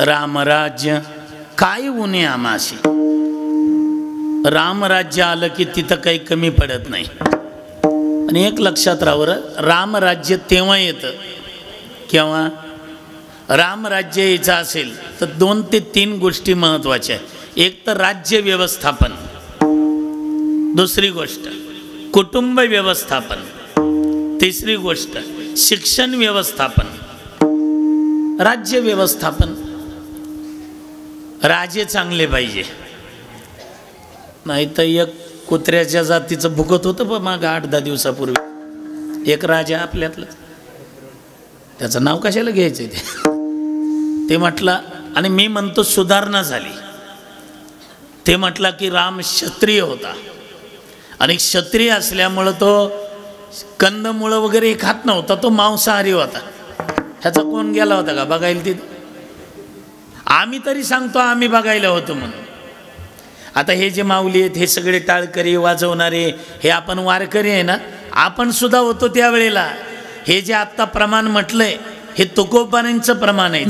रामराज्य काय उणे आमाशी. रामराज्य आलं की तिथं काही कमी पडत नाही. आणि एक लक्षात राहावं, रामराज्य तेव्हा येतं केव्हा रामराज्य यायचं असेल तर 2 ते 3 गोष्टी महत्त्वाच्या आहेत. एक तर राज्य व्यवस्थापन, दुसरी गोष्ट कुटुंब व्यवस्थापन, तिसरी गोष्ट शिक्षण व्यवस्थापन. राज्य व्यवस्थापन, राजे चांगले पाहिजे. नाही तर एक कुत्र्याच्या जातीचं भुकत होतं पण मागं 8-10 दिवसापूर्वी एक राजा आपल्यातलं, त्याचं नाव कशाला घ्यायचं ते म्हटलं. आणि मी म्हणतो सुधारणा झाली. ते म्हटलं की राम क्षत्रिय होता आणि क्षत्रिय असल्यामुळं तो कंदमुळं वगैरे खात नव्हता, तो मांसाहारी होता. ह्याचा कोण गेला होता का बघायला तिथं? आम्ही तरी सांगतो आम्ही बघायला होतो म्हणून. आता हे जे माऊली आहेत हे सगळे टाळकरी वाजवणारे हे आपण वारकरी आहे ना, आपण सुद्धा होतो त्यावेळेला. हे जे आत्ता प्रमाण म्हटलंय हे तुकोबांचं प्रमाण आहे.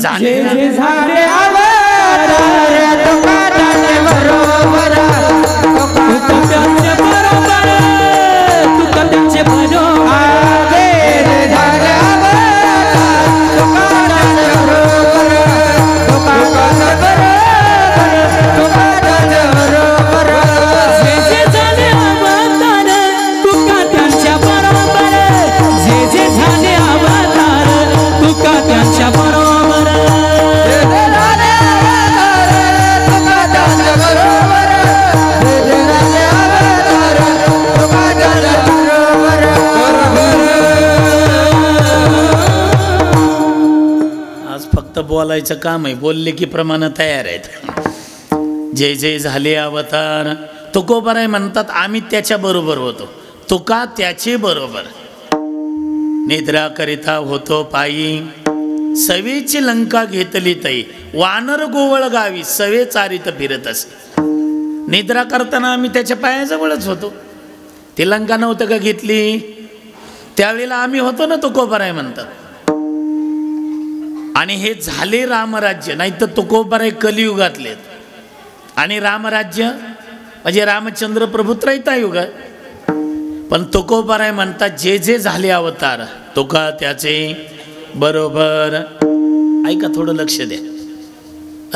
बोलायचं काम आहे, बोलले की प्रमाण तयार आहेत. जय जय झाले अवतार. तुकोबाराय म्हणतात आम्ही त्याच्या बरोबर होतो, तुका त्याचे बरोबर. निद्रा करिता होतो पायी, सवेची लंका घेतली तई. वानर गोवळ गावी सवे चारित फिरत असे. निद्रा करताना आम्ही त्याच्या पायाजवळच होतो. ती लंका नव्हतं का घेतली त्यावेळेला आम्ही होतो ना, तुकोबाराय म्हणतात. आणि हे झाले रामराज्य. नाही तर तुकोबाराय कलियुगातले आणि रामराज्य म्हणजे रामचंद्र प्रभू त्रैतायुगात. पण तुकोबाराय म्हणतात जे जे झाले अवतार तुका त्याचे बरोबर. ऐका, थोडं लक्ष द्या.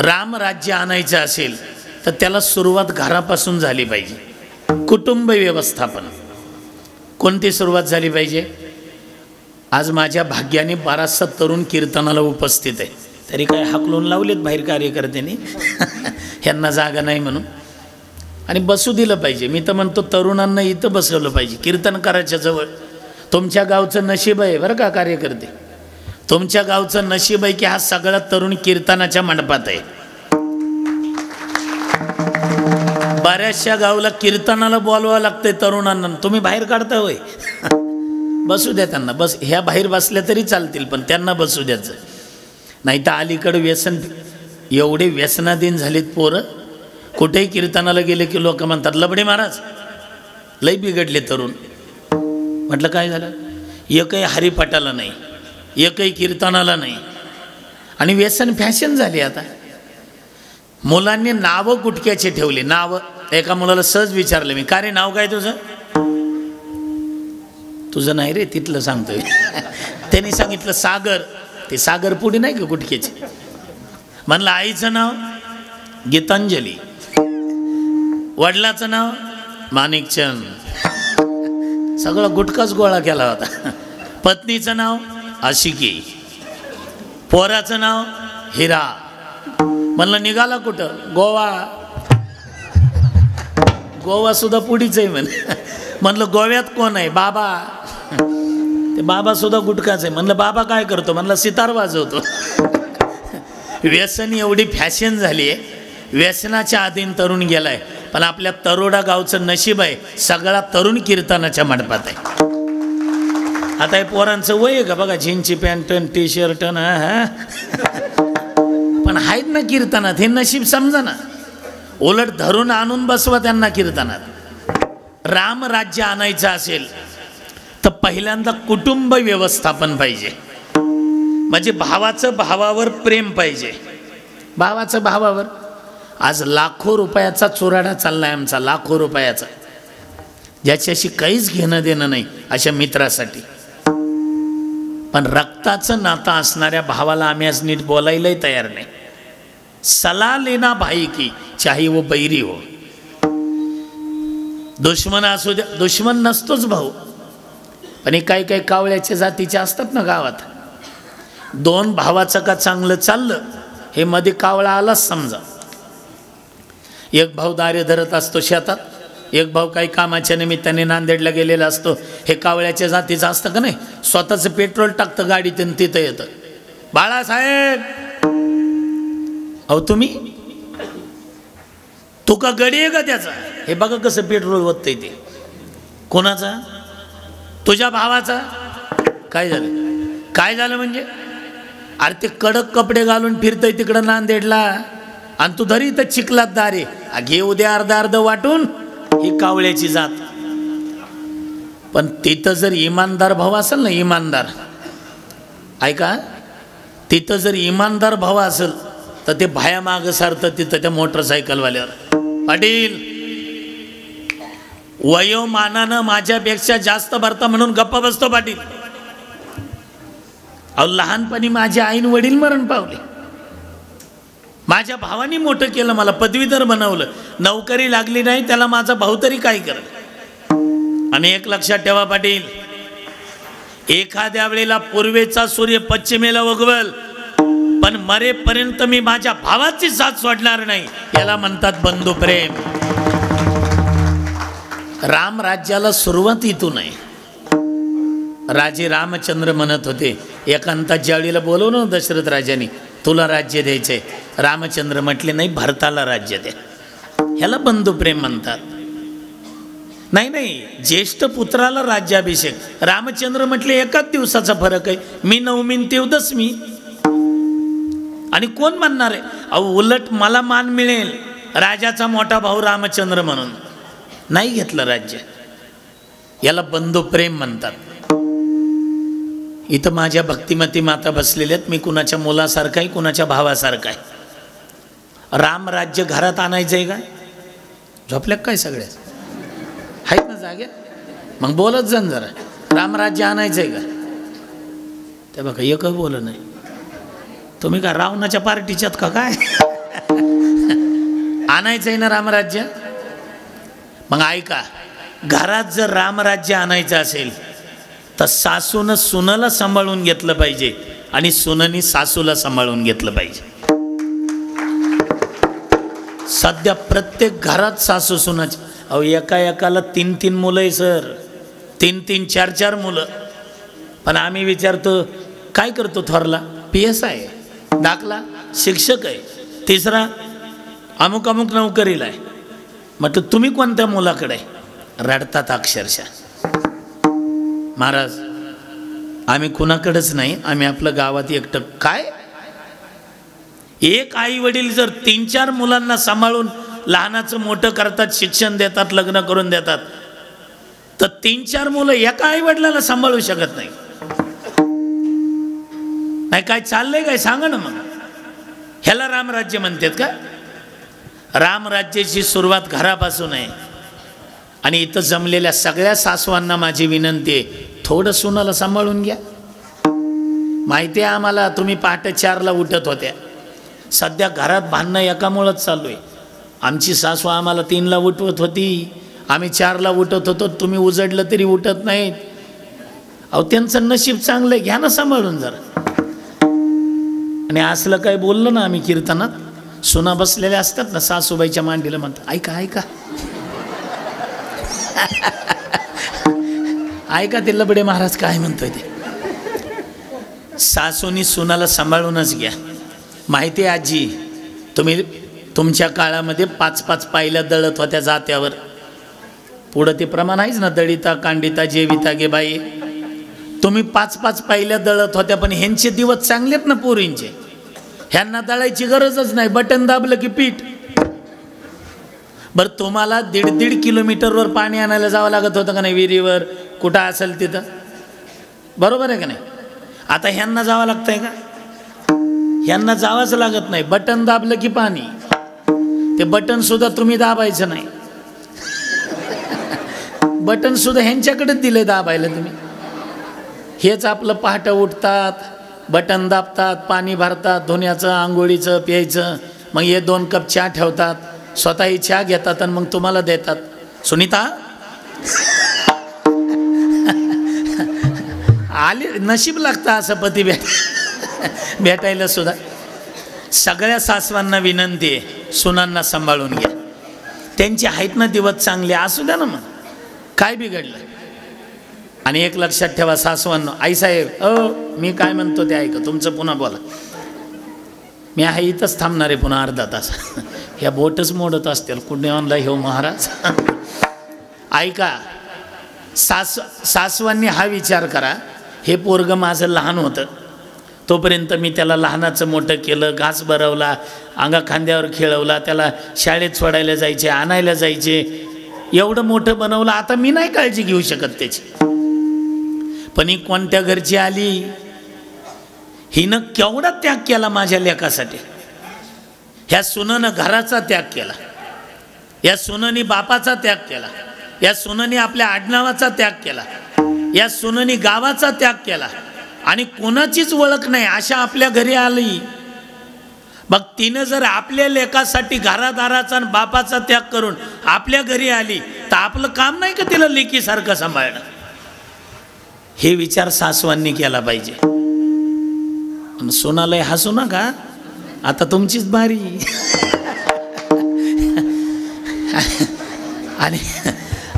रामराज्य आणायचं असेल तर त्याला सुरुवात घरापासून झाली पाहिजे. कुटुंब व्यवस्थापन. कोणती सुरुवात झाली पाहिजे? आज माझ्या भाग्याने 1200 तरुण कीर्तनाला उपस्थित आहे. तरी काय हाकलून लावलेत बाहेर कार्यकर्त्यांनी ह्यांना जागा नाही म्हणून. आणि बसू दिलं पाहिजे. मी तर म्हणतो तरुणांना इथं बसवलं पाहिजे कीर्तन करायच्या जवळ. तुमच्या गावचं नशीब आहे बरं का कार्यकर्ते, तुमच्या गावचं नशीब आहे की हा सगळा तरुण कीर्तनाच्या मंडपात आहे. बऱ्याचशा गावला कीर्तनाला बोलवावं लागतंय तरुणांना, तुम्ही बाहेर काढता होय. बसू द्या त्यांना, बस ह्या बाहेर बसल्या तरी चालतील पण त्यांना बसू द्यायचं. नाही तर अलीकडं व्यसन, एवढे व्यसनाधीन झालेत पोरं. कुठेही कीर्तनाला गेले की लोक म्हणतात लबडे महाराज लई बिघडले तरुण. म्हटलं काय झालं? एकही हरिपाठाला नाही, एकही कीर्तनाला नाही. आणि व्यसन फॅशन झाली आता. मुलांनी नावं गुटक्याचे ठेवले. नावं, एका मुलाला सहज विचारलं मी, का रे नाव काय तुझं? तुझं नाही रे, तिथलं सांगतोय. त्यांनी सांगितलं सागर. ते सागर पुढे नाही का गुटक्याचे. म्हणलं आईचं नाव गीतांजली, वडिलाचं नाव माणिकचंद. सगळं गुटकाच गोळा केला होता. पत्नीचं नाव आशिकी, पोराचं नाव हिरा. म्हणलं निघाला कुठं? गोवा. गोवा सुद्धा पुढीच आहे म्हण. म्हणलं गोव्यात कोण आहे? बाबा. ते बाबा सुद्धा गुटकाच आहे. म्हणलं बाबा काय करतो? म्हणलं सितार वाजवतो. व्यसन एवढी फॅशन झाली आहे, व्यसनाच्या अधीन तरुण गेलाय. पण आपल्या तरोडा गावचं नशीब आहे, सगळा तरुण कीर्तनाच्या मंडपात आहे. आता हे पोरांचं वय आहे का बघा, जीन्सची पॅन्ट टी शर्ट ना, पण आहेत ना कीर्तनात. हे नशीब समजा ना. उलट धरून आणून बसवा त्यांना कीर्तनात. रामराज्य आणायचं असेल तर पहिल्यांदा कुटुंब व्यवस्थापन पाहिजे. म्हणजे भावाचं भावावर प्रेम पाहिजे, भावाचं भावावर. आज लाखो रुपयाचा चुराडा चाललाय आमचा, लाखो रुपयाचा, ज्याच्याशी काहीच घेणं देणं नाही अशा मित्रासाठी. पण रक्ताचं नातं असणाऱ्या भावाला आम्ही आज नीट बोलायलाही तयार नाही. सलाह लेना भाई की चाहे वो बैरी हो. दुश्मन असू द्या, दुश्मन नसतोच भाऊ. पण हे काही काही कावळ्याच्या जातीचे असतात ना गावात. दोन भावाचं का चांगलं चाललं हे मध्ये कावळा आलाच समजा. एक भाऊ दारे धरत असतो शेतात, एक भाऊ काही कामाच्या निमित्ताने नांदेडला गेलेला असतो. हे कावळ्याच्या जातीचं असतं का नाही, स्वतःचं पेट्रोल टाकतं गाडीत आणि तिथं येतं. बाळासाहेब अहो तुम्ही, तू का गडी आहे का त्याचा? हे बघा कसं पेट्रोल ओततंय ते. कोणाचा? तुझ्या भावाचा. काय झालं? काय झालं म्हणजे? अरे ते कडक कपडे घालून फिरतय तिकडं नांदेडला आणि तू धरी तर चिखलात दारे. घे उद्या अर्ध अर्ध वाटून. ही कावळ्याची जात. पण तिथं जर इमानदार भाव असेल ना, इमानदार, ऐका, तिथं जर इमानदार भाव असेल तर ते भाया मागं सारतं तिथं त्या मोटरसायकलवाल्यावर. पाटील वयोमानानं माझ्यापेक्षा जास्त भरता म्हणून गप्पा बसतो पाटील. अहो लहानपणी माझे आईन वडील मरण पावले. माझ्या भावानी मोठं केलं, मला पदवीधर बनवलं. नोकरी लागली नाही त्याला माझा भाऊ तरी काय करेल. आणि एक लक्षात ठेवा पाटील, एखाद्या वेळेला पूर्वेचा सूर्य पश्चिमेला उगवल, पण मरेपर्यंत मी माझ्या भावाची साथ सोडणार नाही. याला म्हणतात बंधू प्रेम. राम राज्याला सुरुवात इथून आहे. राजे रामचंद्र म्हणत होते, एकांतात ज्यावेळेला बोलवलं दशरथ राजांनी, तुला राज्य द्यायचंय. रामचंद्र म्हटले नाही, भरताला राज्य द्या. ह्याला बंधुप्रेम म्हणतात. नाही नाही, ज्येष्ठ पुत्राला राज्याभिषेक. रामचंद्र म्हटले एकाच दिवसाचा फरक आहे, मी नवमीन ते दसमी. आणि कोण म्हणणार आहे? अहो उलट मला मान मिळेल राजाचा मोठा भाऊ रामचंद्र म्हणून. नाही घेतलं राज्य. याला बंधुप्रेम म्हणतात. इथं माझ्या भक्तिमती माता बसलेल्या आहेत. मी कुणाच्या मुलासारखा आहे, कुणाच्या भावासारखा आहे. राम राज्य घरात आणायचं आहे काय? झोपल्या काय सगळ्या? आहेत ना जागे? मग बोलत जाण जरा. रामराज्य आणायचं आहे का? ते बघा एक बोल नाही. तुम्ही का रावणाच्या पार्टीच्यात का काय? आणायचं आहे ना रामराज्य? मग ऐका, घरात जर रामराज्य आणायचं असेल तर सासूनं सुनाला सांभाळून घेतलं पाहिजे आणि सुनानी सासूला सांभाळून घेतलं पाहिजे. सध्या प्रत्येक घरात सासू सुनाची, अहो एका एकाला 3-3 मुलं आहे सर, 3-3 4-4 मुलं. पण आम्ही विचारतो काय करतो थोरला? PS आहे, दाखला शिक्षक आहे, तिसरा अमुक अमुक नोकरीला आहे. म्हटलं तुम्ही कोणत्या मुलाकडे? रडतात अक्षरशः. महाराज आम्ही कुणाकडेच नाही, आम्ही आपलं गावात एकटं. काय एक आई वडील जर 3-4 मुलांना सांभाळून लहानाचं मोठं करतात, शिक्षण देतात, लग्न करून देतात, तर 3-4 मुलं एका आई वडिलांना सांभाळू शकत नाही. नाही काय चाललंय काय सांगा ना. मग ह्याला रामराज्य म्हणतात का? रामराज्याची सुरुवात घरापासून आहे. आणि इथं जमलेल्या सगळ्या सासवांना माझी विनंती आहे, थोडं सुनाला सांभाळून घ्या. माहिती आहे आम्हाला तुम्ही पहाटे 4ला उठत होत्या. सध्या घरात भांडणं एकामुळंच चालू आहे. आमची सासू आम्हाला 3ला उठवत होती, आम्ही 4ला उठत होतो. तुम्ही उजडलं तरी उठत नाहीत. अहो त्यांचं नशीब चांगलं आहे, घ्या ना सांभाळून जरा. आणि असलं काय बोललं ना आम्ही कीर्तनात, सुना बसलेल्या असतात ना सासूबाईच्या मांडीला, म्हणतात ऐका ऐका ऐका ते लबडे महाराज काय म्हणतोय ते. सासूनी सुनाला सांभाळूनच घ्या. माहिती आहे आजी, तुम्ही तुमच्या काळामध्ये 5-5 पायल्या दळत होत्या जात्यावर. पुढं ते प्रमाण आहेच ना, दळिता कांडिता जेविता गे बाई. तुम्ही 5-5 पायल्या दळत होत्या. पण ह्यांचे दिवस चांगलेत ना पोरींचे. ह्यांना दळायची गरजच नाही, बटन दाबलं की पीठ. बरं तुम्हाला 1.5 किलोमीटरवर पाणी आणायला जावं लागत होतं का नाही, विहिरीवर कुठं असेल तिथं, बरोबर आहे का नाही? आता ह्यांना जावं लागतंय का? यांना जावंच लागत नाही, बटन दाबलं की पाणी. ते बटन सुद्धा तुम्ही दाबायचं नाही, बटन सुद्धा ह्यांच्याकडेच दिले दाबायला तुम्ही. हेच आपलं पहाटं उठतात, बटन दाबतात, पाणी भरतात, धुण्याचं, आंघोळीचं, प्यायचं, मग हे 2 कप चहा ठेवतात, स्वतःही चहा घेतात आणि मग तुम्हाला देतात. सुनीता आले, नशीब लागतं असं पती भेटायला सुद्धा. सगळ्या सासवांना विनंती आहे, सुनांना सांभाळून घ्या. त्यांचे आहेत ना दिवस चांगले, असू द्या ना, मग काय बिघडलं. आणि एक लक्षात ठेवा सासवांनो, आईसाहेब मी काय म्हणतो ते ऐका, तुमचं पुन्हा बोला. मी आहे इथंच थांबणार आहे पुन्हा अर्धा तास. ह्या बोटच मोडत असतील कुठे ऑनलाईन हो महाराज. ऐका, सासवांनी हा विचार करा, हे पोरगं माझं लहान होतं, तोपर्यंत मी त्याला लहानाचं मोठं केलं, घास भरवला, अंगा खांद्यावर खेळवला, त्याला शाळेत सोडायला जायचे, आणायला जायचे, एवढं मोठं बनवलं. आता मी नाही काळजी घेऊ शकत त्याची. पण ही कोणत्या घरची आली, हिनं केवढा त्याग केला माझ्या लेकासाठी. ह्या सुनेनं घराचा त्याग केला, या सुनेनी बापाचा त्याग केला, या सुनेनी आपल्या आडनावाचा त्याग केला, या सुनेनी गावाचा त्याग केला, आणि कोणाचीच ओळख नाही अशा आपल्या घरी आली. मग तिनं जर आपल्या लेकासाठी घरादाराचा आणि बापाचा त्याग करून आपल्या घरी आली, तर आपलं काम नाही का तिला लेकीसारखं सांभाळणं. हे विचार सासवांनी केला पाहिजे. सोनालय हसू नका, आता तुमचीच बारी.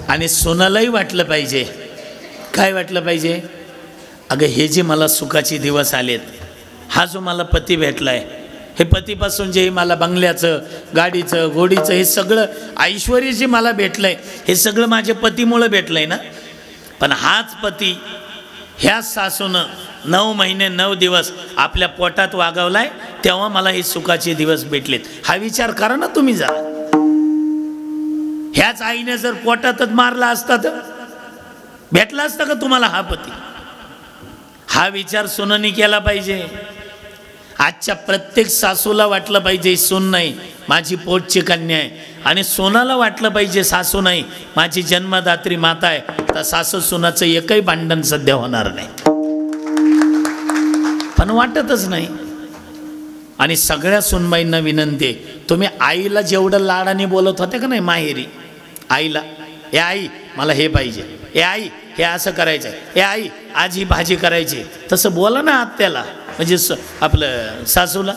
आणि सोनालाही वाटलं पाहिजे, काय वाटलं पाहिजे, अगं हे जे मला सुखाचे दिवस आलेत, हा जो मला पती भेटलाय, हे पतीपासून जे मला बंगल्याचं, गाडीचं, घोडीचं, हे सगळं ऐश्वर्य जे मला भेटलंय, हे सगळं माझ्या पतीमुळं भेटलंय ना. पण हाच पती ह्या सासूनं 9 महिने 9 दिवस आपल्या पोटात वागवलाय, तेव्हा मला हे सुखाचे दिवस भेटलेत. हा विचार करा ना तुम्ही जरा. ह्याच आईने जर पोटातच मारला असता तर भेटला असता का तुम्हाला हा पती. हा विचार सुनांनी केला पाहिजे. आजच्या प्रत्येक सासूला वाटलं पाहिजे सून नाही माझी पोटची कन्या आहे, आणि सोनाला वाटलं पाहिजे सासू नाही माझी जन्मदात्री माता आहे. तर सासू सुनाचं एकही भांडण सध्या होणार नाही, पण वाटतच नाही. आणि सगळ्या सुनबाईंना विनंती आहे, तुम्ही आईला जेवढं लाडाने बोलत होते का नाही माहेरी, आईला ए आई मला हे पाहिजे, ए आई हे असं करायचं आहे, ए आई आज ही भाजी करायची, तसं बोला ना आत्याला, म्हणजे आपलं सासूला.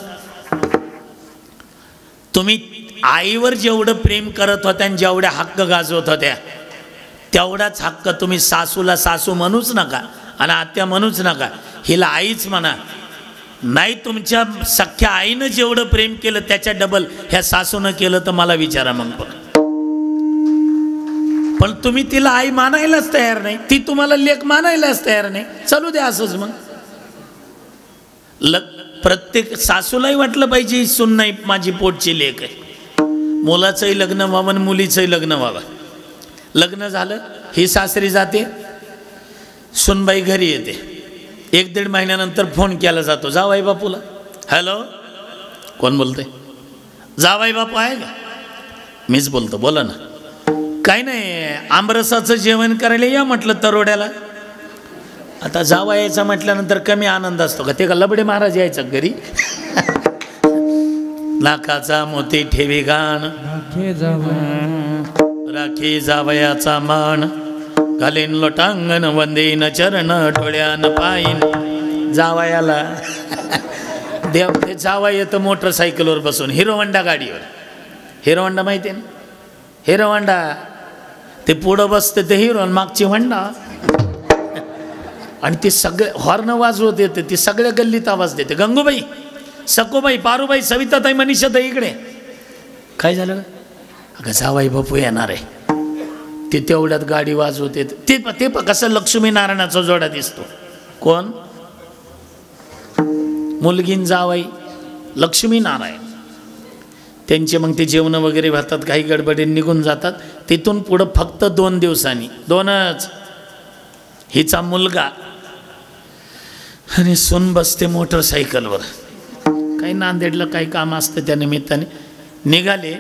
तुम्ही आईवर जेवढं प्रेम करत होत्या आणि जेवढ्या हक्क गाजवत होत्या, तेवढाच हक्क तुम्ही सासूला सासू म्हणूच नका आणि आत्या म्हणूच नका, हिला आईच म्हणा. नाही तुमच्या सख्या आईनं जेवढं प्रेम केलं त्याच्या डबल ह्या सासूनं केलं तर मला विचारा मग. पण तुम्ही तिला आई मानायलाच तयार नाही, ती तुम्हाला लेक मानायलाच तयार नाही. चालू द्या असंच. मग प्रत्येक सासूलाही वाटलं पाहिजे ही सून नाही माझी पोटची लेक आहे. मुलाचंही लग्न व्हावं आणि मुलीचंही लग्न व्हावं. लग्न झालं ही सासरी जाते, सुनबाई घरी येते. 1-1.5 महिन्यानंतर फोन केला जातो जावाई बापूला. हॅलो कोण बोलतंय? जावाई बापू आहे का? मीच बोलतो, बोला ना. काय नाही आमरसाचं जेवण करायला या म्हटलं तरोड्याला. आता जावायचा म्हटल्यानंतर कमी आनंद असतो का? ते का लबडे महाराज यायचं घरी. लाखाचा मोती ठेवी गाण राखी जावयाचा मान, घालीन लोटांगण वंदीन चरण डोळ्यान पाईन. जावयाला देव ते जावा येतं मोटरसायकलवर बसून, हिरो होंडा गाडीवर. हिरो होंडा माहिती आहे ना? हिरो होंडा ते पुढं बसते ते हिरो, मागची होंडा. आणि ते सगळे हॉर्न वाजवत येते, ती सगळ्या गल्लीत आवाज देते. गंगूबाई, सकोबाई, पारूबाई, सविताताई, मनीषाताई इकडे. काय झालं? अगं जावाई बापू येणार आहे. ते तेवढ्यात गाडी वाजवते. ते कसं लक्ष्मीनारायणाचा जोडा दिसतो. कोण? मुलगीन जावाई लक्ष्मीनारायण. त्यांचे मग ते जेवण वगैरे भरतात, काही गडबडीने निघून जातात. तिथून पुढं फक्त 2 दिवसांनी, 2च, हिचा मुलगा आणि सून बसते मोटरसायकलवर. काही नांदेडला काही काम असतं त्या निमित्ताने निघाले.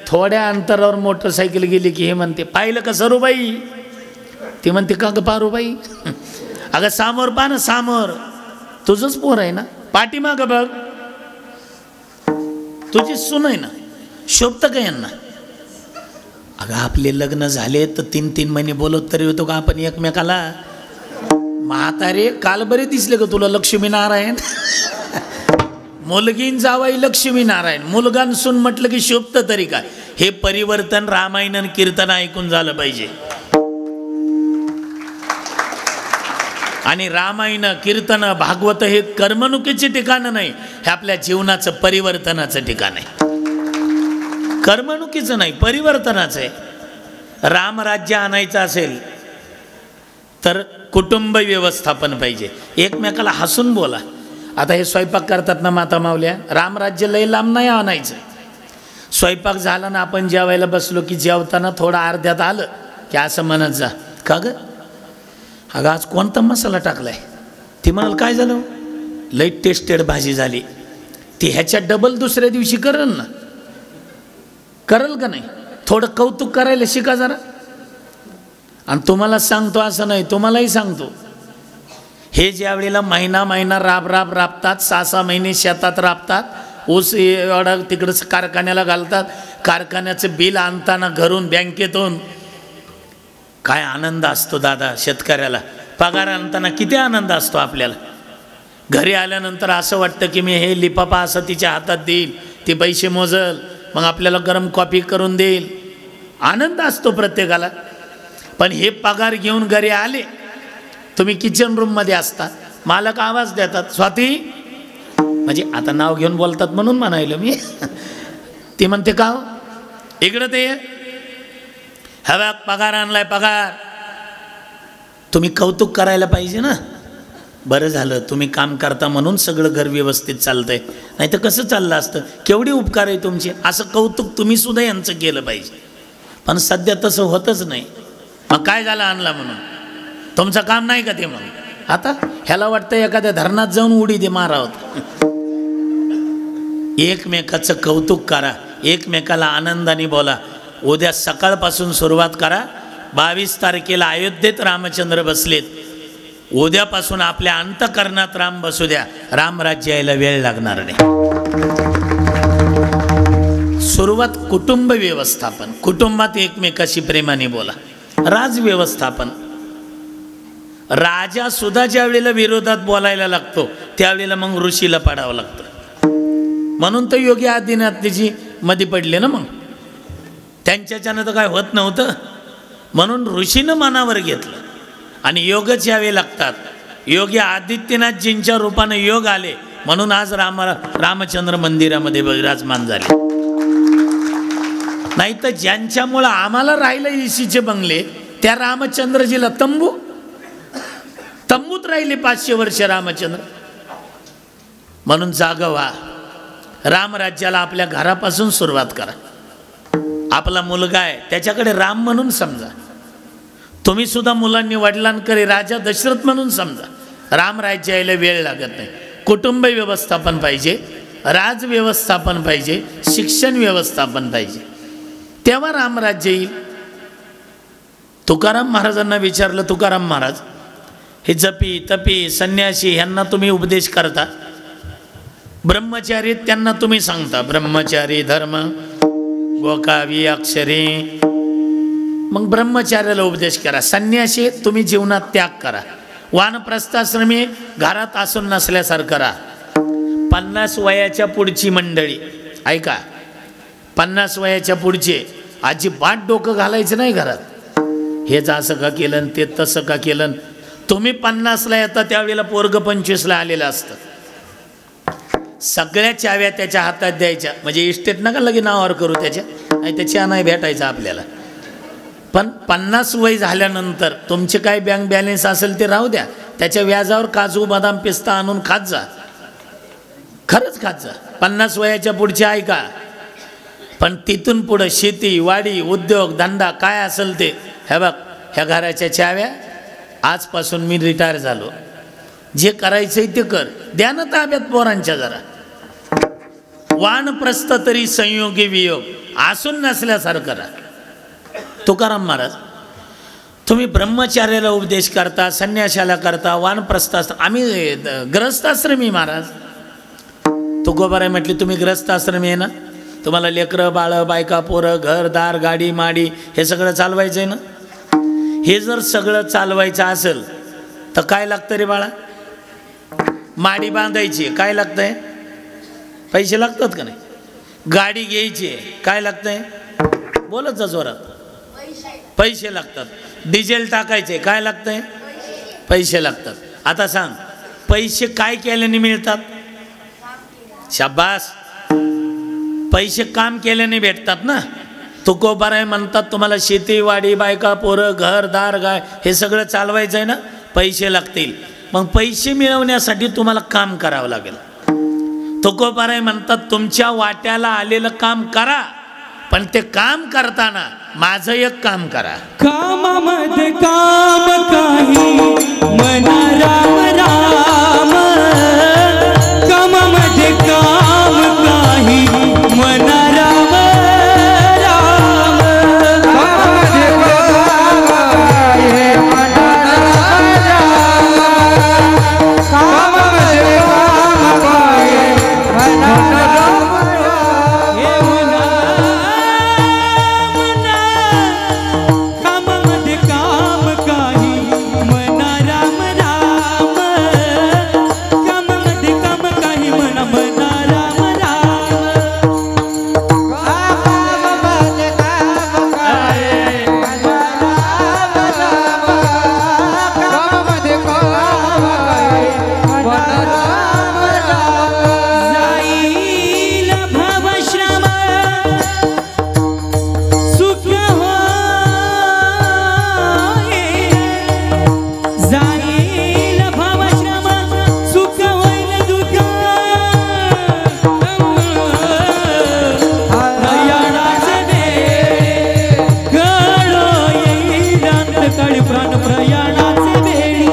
थोड्या अंतरावर मोटरसायकल गेली की हे म्हणते, पाहिलं का सरूबाई? ती म्हणते, का ग पारूबाई? अगं सामोर पहा ना, सामोर तुझंच पोर आहे ना, पाठीमागं बघ, तुझी सून आहे ना, शोभतं का यांना? अगं आपले लग्न झाले तर 3-3 महिने बोलत तरी होतो का आपण एकमेकाला? म्हातारे काल बरे दिसले का तुला लक्ष्मीनारायण? मुलगीन जावाई लक्ष्मीनारायण, मुलगान सून म्हटलं की शोभतं तरी काय? हे परिवर्तन रामायण आणि कीर्तन ऐकून झालं पाहिजे. आणि रामायण कीर्तन भागवत हे करमणुकीचे ठिकाण नाही, हे आपल्या जीवनाचं परिवर्तनाचं ठिकाण आहे. करमणुकीचं नाही, परिवर्तनाचं आहे. रामराज्य आणायचं असेल तर कुटुंब व्यवस्थापन पाहिजे. एकमेकाला हसून बोला. आता हे स्वयंपाक करतात ना माता मावल्या, रामराज्य लय लांब नाही आणायचं. स्वयंपाक झाला ना, आपण जेवायला बसलो की जेवताना थोडं अर्ध्यात आलं की असं म्हणत जा, का ग अगं आज कोणता मसाला टाकलाय? ती म्हणाल काय झालं? लई टेस्टेड भाजी झाली. ती ह्याच्या डबल दुसऱ्या दिवशी करेल ना, करेल का नाही? थोडं कौतुक करायला शिका जरा. आणि तुम्हाला सांगतो असं नाही, तुम्हालाही सांगतो, हे ज्या वेळेला महिना राबतात, 6-6 महिने शेतात राबतात, ऊस एवढा तिकडं कारखान्याला घालतात, कारखान्याचं बिल आणताना घरून बँकेतून काय आनंद असतो दादा शेतकऱ्याला. पगार आणताना किती आनंद असतो आपल्याला. घरी आल्यानंतर असं वाटतं की मी हे लिफाफा असं तिच्या हातात देईल, ती पैसे मोजल, मग आपल्याला गरम कॉफी करून देईल. आनंद असतो प्रत्येकाला. पण हे पगार घेऊन घरी आले, तुम्ही किचन रूममध्ये असता, मालक आवाज देतात, स्वाती, म्हणजे आता नाव घेऊन बोलतात म्हणून म्हणायला मी. ती म्हणते का हो? इकडं ते हवा पगार आणलाय, पगार. तुम्ही कौतुक करायला पाहिजे ना. बरं झालं तुम्ही काम करता म्हणून सगळं घर व्यवस्थित चालतंय, नाही तर कसं चाललं असतं? केवढी उपकार आहे तुमचे, असं कौतुक तुम्ही सुद्धा यांचं केलं पाहिजे. पण सध्या तसं होतच नाही. मग काय झालं आणला म्हणून? तुमचं काम नाही का ते? मग आता ह्याला वाटतं एखाद्या धरणात जाऊन उडी दे मारावत. एकमेकाचं कौतुक करा, एकमेकाला आनंदाने बोला. उद्या सकाळपासून सुरुवात करा. 22 तारखेला अयोध्येत रामचंद्र बसलेत. उद्यापासून आपल्या अंतःकरणात राम बसू द्या. रामराज्य यायला वेळ लागणार नाही. सुरुवात कुटुंब व्यवस्थापन, कुटुंबात एकमेकाशी प्रेमाने बोला. राज व्यवस्थापन, राजा सुद्धा ज्या वेळेला विरोधात बोलायला लागतो त्यावेळेला मग ऋषीला पाडावं लागतं. म्हणून तर योगी आदिनाथजी मध्ये पडले ना. मग त्यांच्याच्यानं तर काय होत नव्हतं, म्हणून ऋषीनं मनावर घेतलं. आणि योगच यावे लागतात. योगी आदित्यनाथजींच्या रूपानं योग आले म्हणून आज रामचंद्र मंदिरामध्ये विराजमान झाले. नाही तर ज्यांच्यामुळं आम्हाला राहिलं इशीचे बंगले, त्या रामचंद्रजीला तंबूत राहिले 500 वर्ष रामचंद्र. म्हणून जागा व्हा. रामराज्याला आपल्या घरापासून सुरुवात करा. आपला मुलगा आहे त्याच्याकडे राम म्हणून समजा. तुम्ही सुद्धा मुलांनी वडिलांकडे राजा दशरथ म्हणून समजा. रामराज्य यायला वेळ लागत नाही. कुटुंब व्यवस्थापन पाहिजे, राज व्यवस्थापन पाहिजे, शिक्षण व्यवस्थापन पाहिजे, तेव्हा रामराज्य येईल. तुकाराम महाराजांना विचारलं, तुकाराम महाराज हे जपी तपी संन्यासी ह्यांना तुम्ही उपदेश करता, ब्रह्मचारी त्यांना तुम्ही सांगता ब्रह्मचारी धर्म गोकावी अक्षरे, मग ब्रह्मचार्याला उपदेश करा. संन्यासी तुम्ही जीवनात त्याग करा. वानप्रस्थाश्रमी घरात असून नसल्यासारखं राहा. 50 वयाच्या पुढची मंडळी ऐका, 50 वयाच्या पुढचे अजिबात डोकं घालायचं नाही घरात. हेच असं का केलं, ते तसं का केलं. तुम्ही 50ला येता त्यावेळेला पोरग 25ला आलेलं असतं. सगळ्या चाव्या त्याच्या हातात द्यायच्या, म्हणजे इस्टेट नका लगे नावावर करू त्याच्या, नाही त्याच्या नाही भेटायचं आपल्याला. पण 50 वय झाल्यानंतर तुमचे काय बँक बॅलन्स असेल ते राहू द्या, त्याच्या व्याजावर काजू बदाम पिस्ता आणून खात जा, खरंच खात जा. 50 वयाच्या पुढचे ऐका. पण तिथून पुढं शेती वाडी उद्योग धंदा काय असेल ते, हे बघ ह्या घराच्या चाव्या, आजपासून मी रिटायर झालो, जे करायचंय ते कर, द्या ना ताब्यात पोरांच्या जरा. वानप्रस्थ तरी संयोगी वियोग, असून नसल्यासारखं राहा. तुकाराम महाराज, तुम्ही ब्रह्मचार्याला उपदेश करता, संन्याशाला करता, वानप्रस्थ, आम्ही ग्रहस्थाश्रमी महाराज. तुकोबाराय म्हटली तुम्ही ग्रहस्थाश्रमी आहे ना, तुम्हाला लेकरं बाळं बायका पोरं घरदार गाडी माडी हे सगळं चालवायचं आहे ना. हे जर सगळं चालवायचं असेल तर काय लागतं रे बाळा? माडी बांधायची काय लागतंय? पैसे लागतात का नाही? गाडी घ्यायची काय लागतंय? बोलत जा जोरात. पैसे लागतात. डिझेल टाकायचे काय लागतंय? पैसे लागतात. आता सांग, पैसे काय केल्याने मिळतात? शाबास, पैसे काम केल्याने भेटतात ना. तुकोबाराय म्हणतात तुम्हाला शेती वाडी बायका पोरं घर दार गाय हे सगळं चालवायचं आहे ना, पैसे लागतील. मग पैसे मिळवण्यासाठी तुम्हाला काम करावं लागेल. तुकोबाराय म्हणतात तुमच्या वाट्याला आलेलं काम करा, पण ते काम करताना माझं एक काम करा. कामामध्ये काम काही मना राम राम, कामामध्ये काम काही मना राम राम, कामामध्ये काम काही मना राम राम, कामामध्ये काम काही मना राम राम, हे मना कामामध्ये काम काही मना राम राम, कामामध्ये काम काही मना मना राम राम, कामामध्ये काम काही मना राम राम, कामामध्ये काम काही मना राम राम. जाईल भवश्रम सुख होईल, जाईल भवश्रम सुख होईल दुःख, प्रयाणाचे वेळ गळो येईल अंतकाळी प्राण प्रयाणाचे वेळी.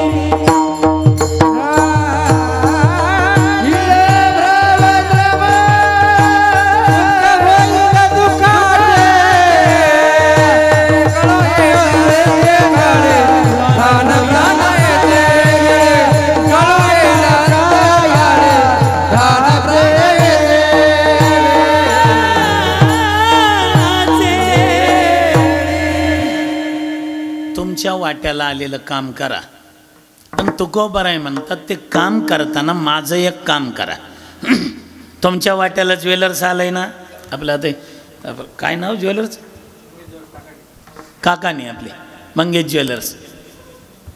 तुमच्या वाट्याला आलेलं काम करा, पण तुकोबाराय म्हणतात ते काम करताना माझं एक काम करा. तुमच्या वाट्याला ज्वेलर्स आलंय ना, आपलं ते काय नाव ज्वेलर्स? काकाने आपले मंगेश ज्वेलर्स.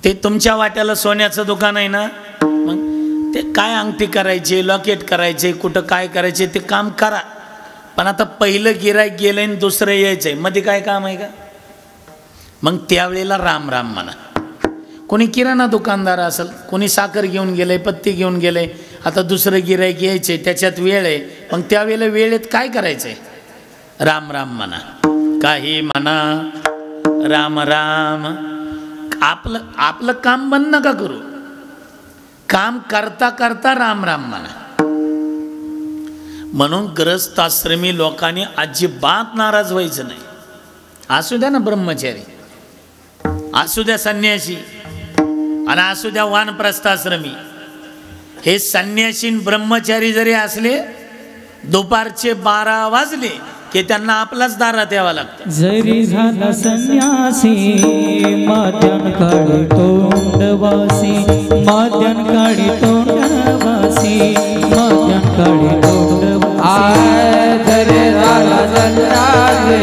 ते तुमच्या वाट्याला सोन्याचं दुकान आहे ना, मग ते काय अंगठी करायचे, लॉकेट करायचे, कुठं काय करायचे ते काम करा. पण आता पहिलं गिराईक गेलंय आणि दुसरं यायचंय, मध्ये काय काम आहे का? मग त्यावेळेला राम राम म्हणा. कोणी किराणा दुकानदार असेल, कोणी साखर घेऊन गेले, पत्ती घेऊन गेले, आता दुसरं गिराईक यायचे, त्याच्यात वेळ आहे, मग त्यावेळेला वेळेत काय करायचंय? राम राम म्हणा. काही म्हणा राम राम. आपलं आपलं काम बंद नका करू, काम करता करता राम राम म्हणा. म्हणून ग्रहस्थाश्रमी लोकांनी अजिबात नाराज व्हायचं नाही. असू द्या ना ब्रह्मचारी, असू द्या संन्यासी, आणि असू द्या वानप्रस्थाश्रमी. हे संन्यासी ब्रह्मचारी जरी असले, दुपारचे 12 वाजले की त्यांना आपलाच दारात यावं लागतं. जरी झाला संन्यासी माद्यान काढी तोंडवासी, माद्यान काढी तोंडवासी, माद्यान काढी तोंडवासी. जरी झाला संन्यासी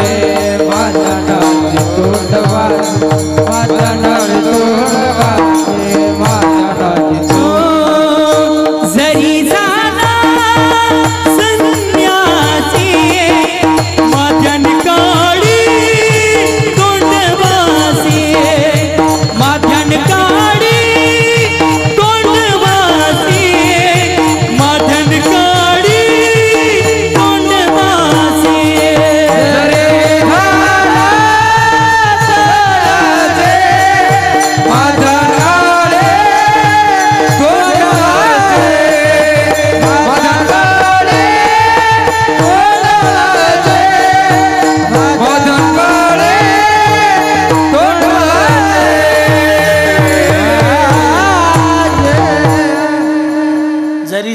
माद्यान काढी तोंडवासी, माद्यान काढी तोंडवासी, माद्यान काढी तोंडवासी. जरी झाला संन्यासी माद्यान काढी तोंडवासी, माद्यान काढी तोंडवासी,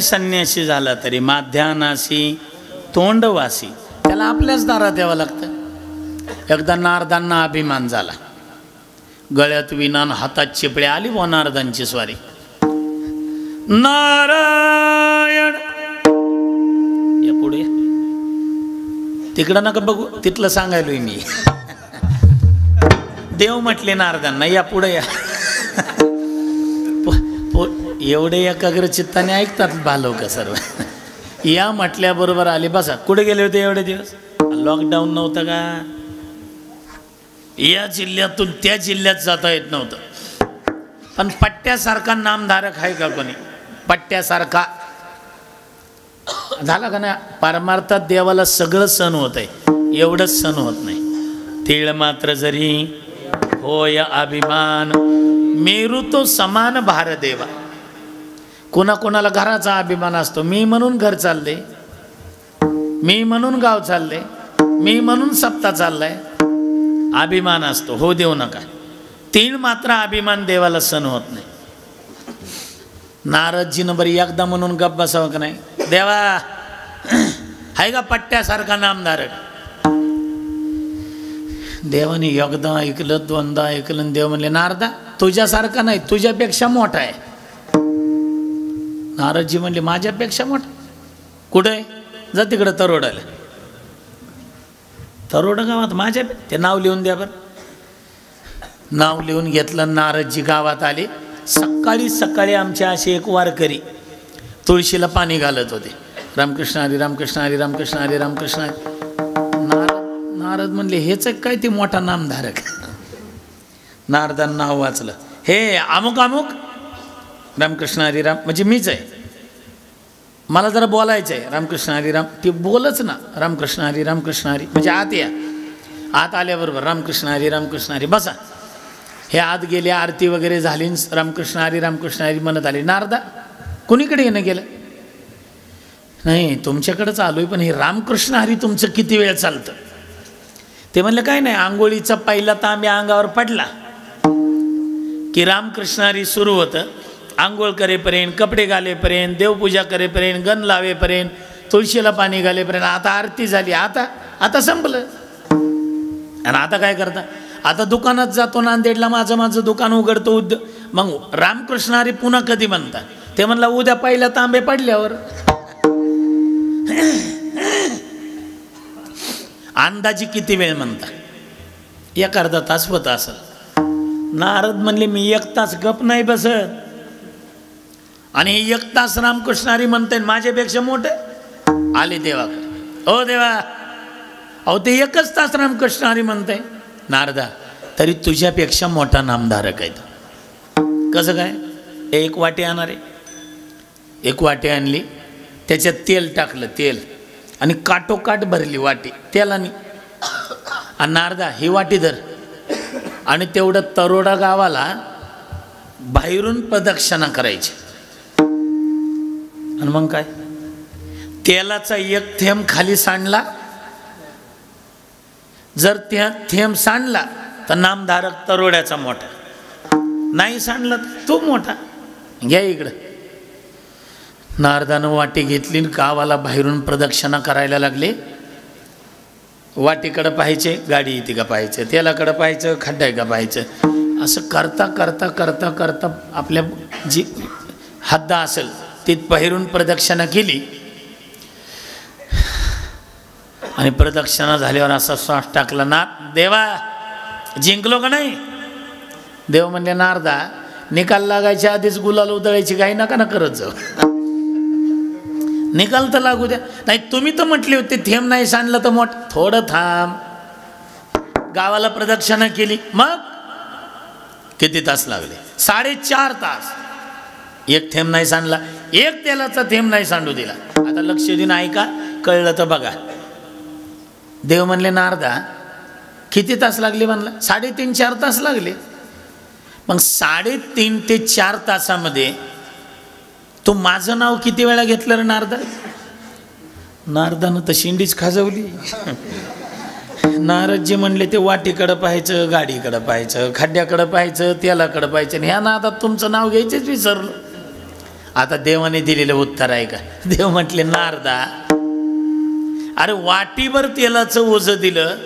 संन्यासी झाला तरी माध्यानासी तोंडवासी त्याला आपल्याच दारात यावं लागतं. एकदा नारदांना अभिमान झाला, गळ्यात विनान हातात चिपळे आली व नारदांची स्वारी. नारायण या पुढे तिकडं नका बघू, तिथलं सांगायलोय मी. देव म्हटले नारदांना या पुढे या. एवढे एकाग्र चित्ताने ऐकतात बालोक सर्व. या म्हटल्याबरोबर आले. बसा. कुठे गेले होते एवढे दिवस? लॉकडाऊन नव्हतं का? या जिल्ह्यातून त्या जिल्ह्यात जाता येत नव्हतं. पण पट्ट्यासारखा नामधारक आहे का कोणी? पट्ट्यासारखा झाला का ना? परमार्थात देवाला सगळं सण होत आहे, एवढंच सण होत नाही. तीळ मात्र जरी होय अभिमान, मेरू तो समान भार देवा. कोणाकोणाला घराचा अभिमान असतो. मी म्हणून घर चालले, मी म्हणून गाव चालले, मी म्हणून सप्ताह चाललाय. अभिमान असतो, हो देऊ नका. तीळ मात्र अभिमान देवाला सण होत नाही. नारदजीनं बरी एकदा म्हणून गप बसावं का नाही? देवा हाय का पट्ट्यासारखा नामधारक? देवाने एकदा ऐकलं, दोनदा ऐकलं. देव म्हणले नारदा तुझ्यासारखा नाही, तुझ्यापेक्षा मोठा आहे. नारदजी म्हणले माझ्यापेक्षा मोठा कुठे? जा तिकडं तरोडाला. तरोडा गावात माझ्या ते नाव लिहून द्या बरं. नाव लिहून घेतलं. नारदजी गावात आले. सकाळी सकाळी आमचे असे एक वारकरी तुळशीला पाणी घालत होते. रामकृष्ण हरी रामकृष्ण हरी रामकृष्ण हरी रामकृष्ण हरी. नारद म्हणले हेच काय ते मोठा नामधारक? नारदांना नाव वाचलं. हे अमुक अमुक रामकृष्ण हरी राम म्हणजे मीच आहे. मला जरा बोलायचं आहे. रामकृष्ण हरी राम. ते बोलच ना. रामकृष्ण हरी रामकृष्ण हरी म्हणजे आत या. आत आल्याबरोबर रामकृष्ण हरी रामकृष्ण हरी. बसा. हे आत गेले. आरती वगैरे झाली. रामकृष्ण हरी म्हणत आले. नारदा कुणीकडे येणं गेलं? नाही तुमच्याकडेच आलोय, पण हे रामकृष्ण हरी तुमचं किती वेळ चालतं? ते म्हणलं काय नाही, आंघोळीचा पहिला तांब्या अंगावर पडला की रामकृष्ण हरी सुरू होतं. आंघोळ करेपर्यंत, कपडे घालेपर्यंत, देवपूजा करेपर्यंत, गण लावेपर्यंत, तुळशीला पाणी घालेपर्यंत. आता आरती झाली, आता संपलं. आणि आता काय करता? आता दुकानात जातो नांदेडला, माझं दुकान उघडतो. मग रामकृष्ण हरी पुन्हा कधी म्हणता? ते म्हणलं उद्या पहिल्या तांबे पडल्यावर. अंदाजी किती वेळ म्हणता? एक अर्धा तास होत असेल. नारद म्हणले मी एक तास गप नाही बसत. आणि एक तास रामकृष्ण हरी म्हणते माझ्यापेक्षा मोठे. आले देवाकडे. ओ देवा, अहो ते एकच तास रामकृष्ण हरी म्हणते. नारदा तरी तुझ्यापेक्षा मोठा नामधारक आहे. कसं काय? एक वाटी आणणारे. एक वाटी आणली, त्याच्यात तेल टाकलं, तेल आणि काटोकाट भरली वाटी तेलाने. आणि नारदा ही वाटी धर. आणि तेवढं तरोडा गावाला बाहेरून प्रदक्षिणा करायची. आणि मग काय? तेलाचा एक थेंब खाली सांडला, जर त्या थेंब सांडला तर नामधारक तरोड्याचा मोठा, नाही सांडला तर तो मोठा. घ्या इकडं. नारदानं वाटी घेतली, गावाला बाहेरून प्रदक्षिणा करायला लागले. वाटीकडं पाहायचे, गाडी येते का पाहायचं, तेलाकडं पाहायचं, खड्डा आहे का पाहायचं. असं करता करता करता करता आपल्या जी हद्द असेल ती बाहेरून प्रदक्षिणा केली. आणि प्रदक्षिणा झाल्यावर असा श्वास टाकला. ना देवा जिंकलो का नाही? देव म्हणले नारदा निकाल लागायच्या आधीच गुलाल उधळायची काही नका ना करत जाऊ. निकाल तर लागू द्या. नाही तुम्ही तर म्हटले होते थेंब नाही सांडलं तर मोठ. थोडं थांब. गावाला प्रदक्षिणा केली. मग किती तास लागले? 4.5 तास. एक थेंब नाही सांडला, एक तेलाचा थेंब नाही सांडू दिला. आता लक्ष देऊन ऐका, कळलं तर बघा. देव म्हणले नारदा किती तास लागले? म्हणला 3.5-4 तास लागले. मग 3.5 ते 4 तासामध्ये तू माझं नाव किती वेळा घेतलं रे नारदा? नारदानं तर शिंडीच खाजवली. नारदजी म्हणले ते वाटीकडं पाहायचं, गाडीकडं पाहायचं, खड्ड्याकडं पाहायचं, तेलाकडं पाहायचं. ह्या नादात तुमचं नाव घ्यायचंच विसरलं. आता देवाने दिलेलं उत्तर आहे का? देव म्हटले नारदा, अरे वाटीभर तेलाचं ओझं दिलं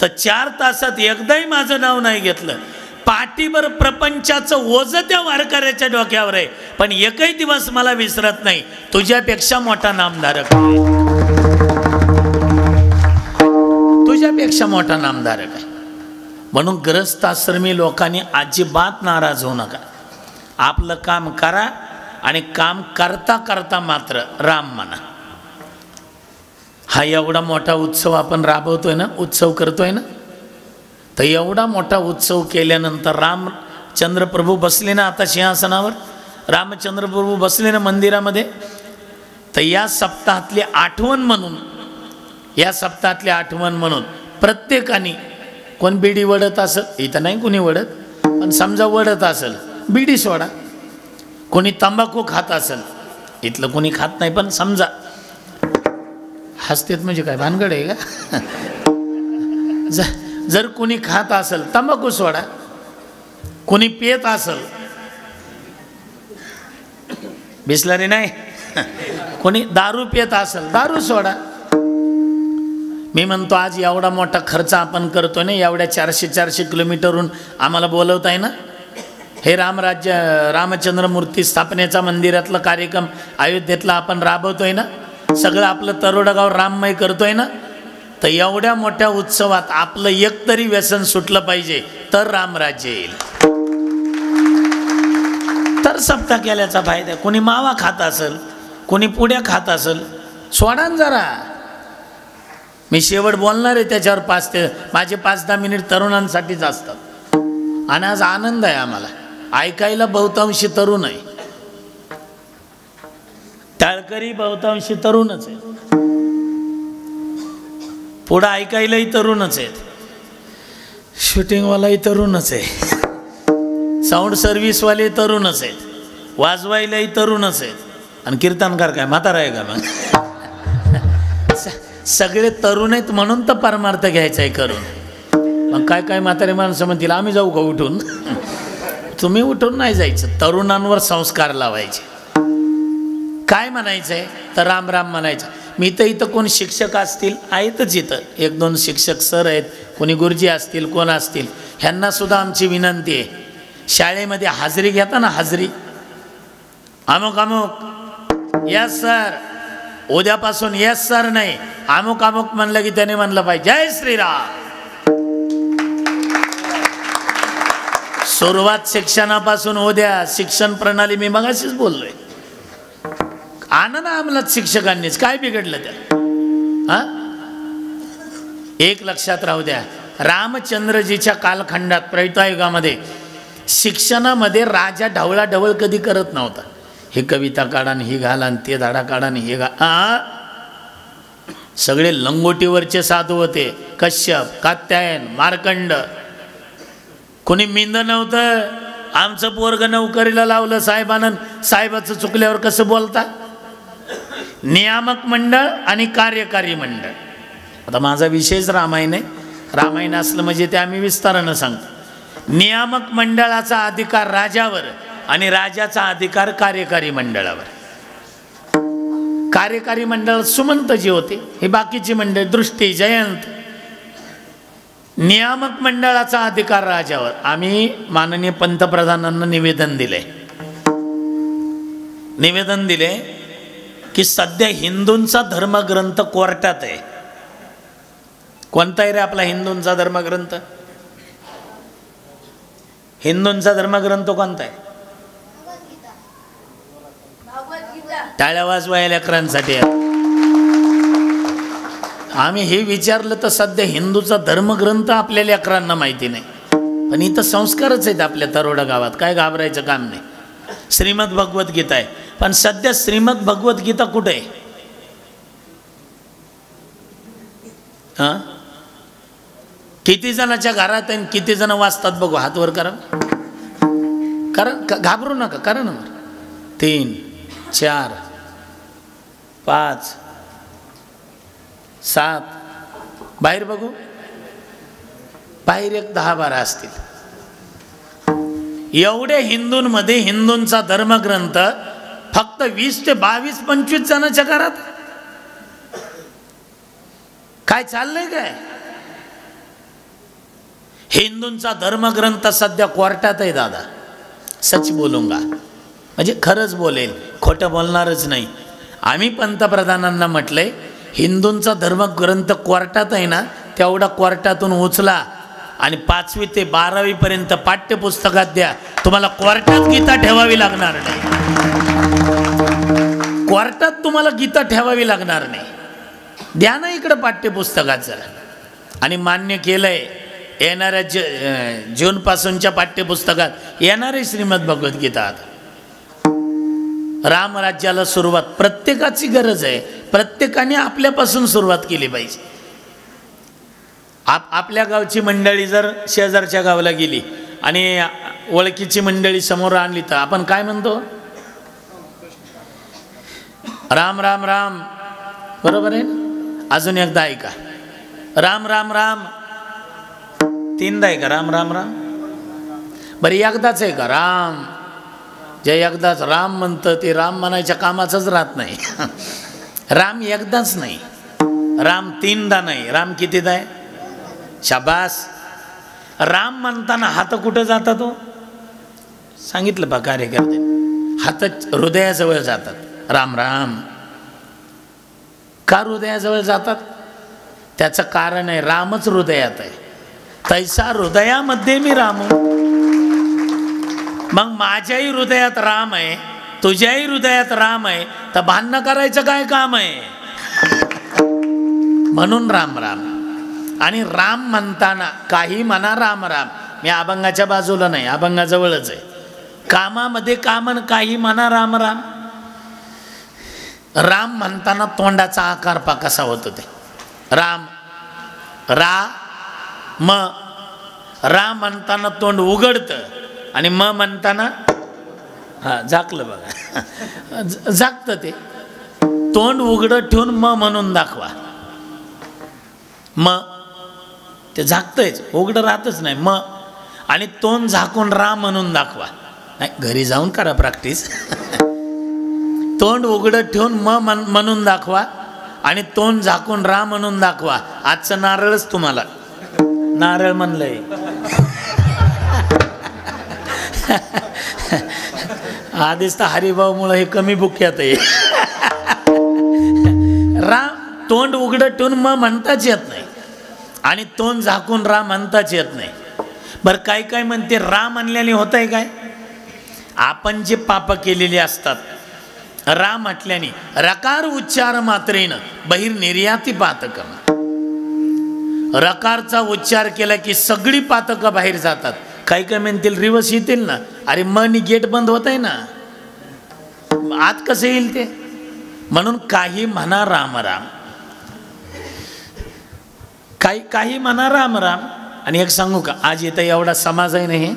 तर 4 तासात एकदाही माझं नाव नाही घेतलं. पाठीभर प्रपंचाचं ओझं त्या वारकऱ्याच्या डोक्यावर आहे, पण एकही दिवस मला विसरत नाही. तुझ्यापेक्षा मोठा नामधारक, तुझ्यापेक्षा मोठा नामधारक आहे. म्हणून ग्रस्त आश्रमी लोकांनी अजिबात नाराज होऊ नका. आपलं काम करा आणि काम करता करता मात्र राम म्हणा. हा एवढा मोठा उत्सव आपण राबवतोय ना, उत्सव करतोय ना, तर एवढा मोठा उत्सव केल्यानंतर रामचंद्र प्रभू बसले ना आता सिंहासनावर, रामचंद्र प्रभू बसले ना मंदिरामध्ये, तर या सप्ताहातली आठवण म्हणून, या सप्ताहातली आठवण म्हणून प्रत्येकाने, कोण बिडी वडत असेल, इथं नाही कोणी वडत, पण समजा वडत असेल बिडी सोडा. कोणी तंबाखू खात असेल, इथलं कोणी खात नाही, पण समजा हसतेत म्हणजे काय भानगड आहे का? जर कोणी खात असेल तंबाखू सोडा. कोणी पियत असेल, बिस्लरी नाही, कोणी दारू पियत असेल दारू सोडा. मी म्हणतो आज एवढा मोठा खर्च आपण करतोय ना, एवढ्या 400 किलोमीटरहून आम्हाला बोलवताय ना, हे रामचंद्र मूर्ती स्थापनेचा मंदिरातला कार्यक्रम अयोध्येतला आपण राबवतोय ना, सगळं आपलं तरोडागाव राममय करतोय ना, तर एवढ्या मोठ्या उत्सवात आपलं एक तरी व्यसन सुटलं पाहिजे, तर रामराज्य येईल, तर सप्ताह केल्याचा फायदा. कोणी मावा खात असेल, कोणी पुड्या खात असेल, सोडा जरा. मी शेवट बोलणार आहे त्याच्यावर, माझे 5-10 मिनिट तरुणांसाठीच असतात. आणि आज आनंद आहे आम्हाला, ऐकायला बहुतांशी तरुण आहे, टाळकरी बहुतांशी तरुणच आहे, पुढं ऐकायलाही तरुणच आहेत, शूटिंगवालाही तरुणच आहे, साऊंड सर्व्हिसवाले तरुणच आहेत, वाजवायलाही तरुणच आहेत, आणि कीर्तनकार काय म्हातारा आहे का? मग सगळे तरुण आहेत म्हणून तर परमार्थ घ्यायचा आहे करून. मग काय म्हातारे माणसं म्हणतील आम्ही जाऊ का उठून? तुम्ही उठून नाही जायचं, तरुणांवर संस्कार लावायचे. काय म्हणायचं आहे तर राम राम म्हणायचं. मी तर इथं कोण शिक्षक असतील आहेतच, इथं 1-2 शिक्षक सर आहेत, कोणी गुरुजी असतील, कोण असतील, ह्यांना सुद्धा आमची विनंती आहे, शाळेमध्ये हाजरी घेता ना, हाजरी अमुक अमुक यस सर, उद्यापासून यस सर नाही अमुक अमुक म्हणलं की त्याने म्हणलं पाहिजे जय श्रीराम. सुरुवात शिक्षणापासून उद्या. शिक्षण प्रणाली मी मगाशीच बोललोय, आनंद अंमलात शिक्षकांनीच, काय बिघडलं त्या? हा, एक लक्षात राहू द्या, रामचंद्रजीच्या कालखंडात त्रेतायुगामध्ये शिक्षणामध्ये राजा ढवळाढवळ कधी करत नव्हता. हे कविता काढा, ही घाला, ते धाडा काढा, हे घा. सगळे लंगोटीवरचे साधू होते, कश्यप, कात्यायन, मार्कंड. कोणी मिंद नव्हतं. आमचं पोरग नोकरीला लावलं साहेबानं, साहेबाचं चुकल्यावर कसं बोलता? नियामक मंडळ आणि कार्यकारी मंडळ. आता माझा विषयच रामायण आहे, रामायण असलं म्हणजे ते आम्ही विस्तारानं सांगतो. नियामक मंडळाचा अधिकार राजावर आणि राजाचा अधिकार कार्यकारी मंडळावर. कार्यकारी मंडळ सुमंतजी होते, हे बाकीची मंडळ दृष्टी, जयंत. नियामक मंडळाचा अधिकार राजावर. आम्ही माननीय पंतप्रधानांना निवेदन दिले की सध्या हिंदूंचा धर्मग्रंथ कोर्टात आहे. कोणता आहे रे आपला हिंदूंचा धर्मग्रंथ? हिंदूंचा धर्मग्रंथ कोणता आहे? टाळ्या वाजवायला लेकरांसाठी. आम्ही हे विचारलं तर सध्या हिंदूचा धर्मग्रंथ आपल्या लेकरांना माहिती नाही, पण इथं संस्कारच आहेत आपल्या तरोडा गावात, काय घाबरायचं काम नाही. श्रीमद भगवद्गीता आहे, पण सध्या श्रीमद भगवद्गीता कुठे आहे? हां, किती जणाच्या घरात आहे, किती जण वाचतात बघू, हात वर करा. कारण घाबरू नका, करा ना. 3, 4, 5, 7 बाहेर बघू, बाहेर एक 10-12 असतील. एवढे हिंदूंमध्ये हिंदूंचा धर्मग्रंथ फक्त 20 ते 22 25 जणांच्या घरात. काय चाललंय काय? हिंदूंचा धर्मग्रंथ सध्या कोर्टात आहे दादा. सच बोलूंगा, म्हणजे खरंच बोलेल, खोटं बोलणारच नाही. आम्ही पंतप्रधानांना म्हटलंय हिंदूंचा धर्मग्रंथ कोर्टात आहे ना, तेवढा कोर्टातून उचला आणि 5वी ते 12वी पर्यंत पाठ्यपुस्तकात द्या. तुम्हाला कोर्टात गीता ठेवावी लागणार नाही. कोर्टात तुम्हाला गीता ठेवावी लागणार नाही. द्या ना इकडं पाठ्यपुस्तकाचं. आणि मान्य केलंय येणाऱ्या जूनपासूनच्या पाठ्यपुस्तकात येणारे श्रीमद भगवद्गीता. रामराज्याला सुरुवात प्रत्येकाची गरज आहे. प्रत्येकाने आपल्यापासून सुरुवात केली पाहिजे. आपल्या गावची मंडळी जर शेजारच्या गावाला गेली आणि ओळखीची मंडळी समोर आणली तर आपण काय म्हणतो? राम राम राम. बरोबर आहे ना? अजून एकदा ऐका, राम राम राम. 3दा आहे का राम राम राम? बरं एकदाच आहे का राम? जे एकदाच राम म्हणतं ते राम म्हणायच्या कामाचंच राहत नाही. राम एकदाच नाही, राम 3दा नाही. राम कितीदा आहे? शाबास. राम म्हणताना हात कुठं जातात? तो सांगितलं बा कार्यकर्ते, हात हृदयाजवळ जातात. राम राम का हृदयाजवळ जातात? त्याचं कारण आहे रामच हृदयात आहे. तैसा हृदयामध्ये मी राम. मग माझ्याही हृदयात राम आहे, तुझ्याही हृदयात राम आहे, तर भांडणं करायचं काय काम आहे? म्हणून राम राम. आणि राम म्हणताना काही म्हणा राम राम. मी अभंगाच्या बाजूला नाही, अभंगाजवळच आहे. कामामध्ये कामन काही म्हणा राम राम. राम म्हणताना तोंडाचा आकार पा कसा होतो ते. राम रा म. रा म्हणताना तोंड उघडतं आणि म म्हणताना हा झाकलं बघा, झाकतं ते. तोंड उघडं ठेवून म म्हणून दाखवा. म ते झाकतंयच, उघडं राहतच नाही. म आणि तोंड झाकून रा म्हणून दाखवा. नाही, घरी जाऊन करा प्रॅक्टिस. तोंड उघडं ठेवून म म्हणून दाखवा आणि तोंड झाकून रा म्हणून दाखवा. आजचं नारळच तुम्हाला नारळ म्हणलंय. आधीच तर हरिभाऊमुळे हे कमी बुक्यात आहे. राम तोंड उघडं ठेवून म म्हणताच येत नाही आणि तोंड झाकून रा म्हणताच येत नाही. बरं काय काय म्हणते रा म्हणल्याने होत आहे काय? आपण जे पाप केलेले असतात रा म्हटल्याने, रकार उच्चार मात्रेनं बहिर्निर्याती पातकम. रकारचा उच्चार केला की सगळी पातकं बाहेर जातात. काही काय म्हणतील रिवर्स येतील ना. अरे मनी गेट बंद होत आहे ना, आत कसं येईल ते? म्हणून काही म्हणा राम राम, काही म्हणा राम राम. आणि एक सांगू का, आज इथं एवढा समाज आहे नाही,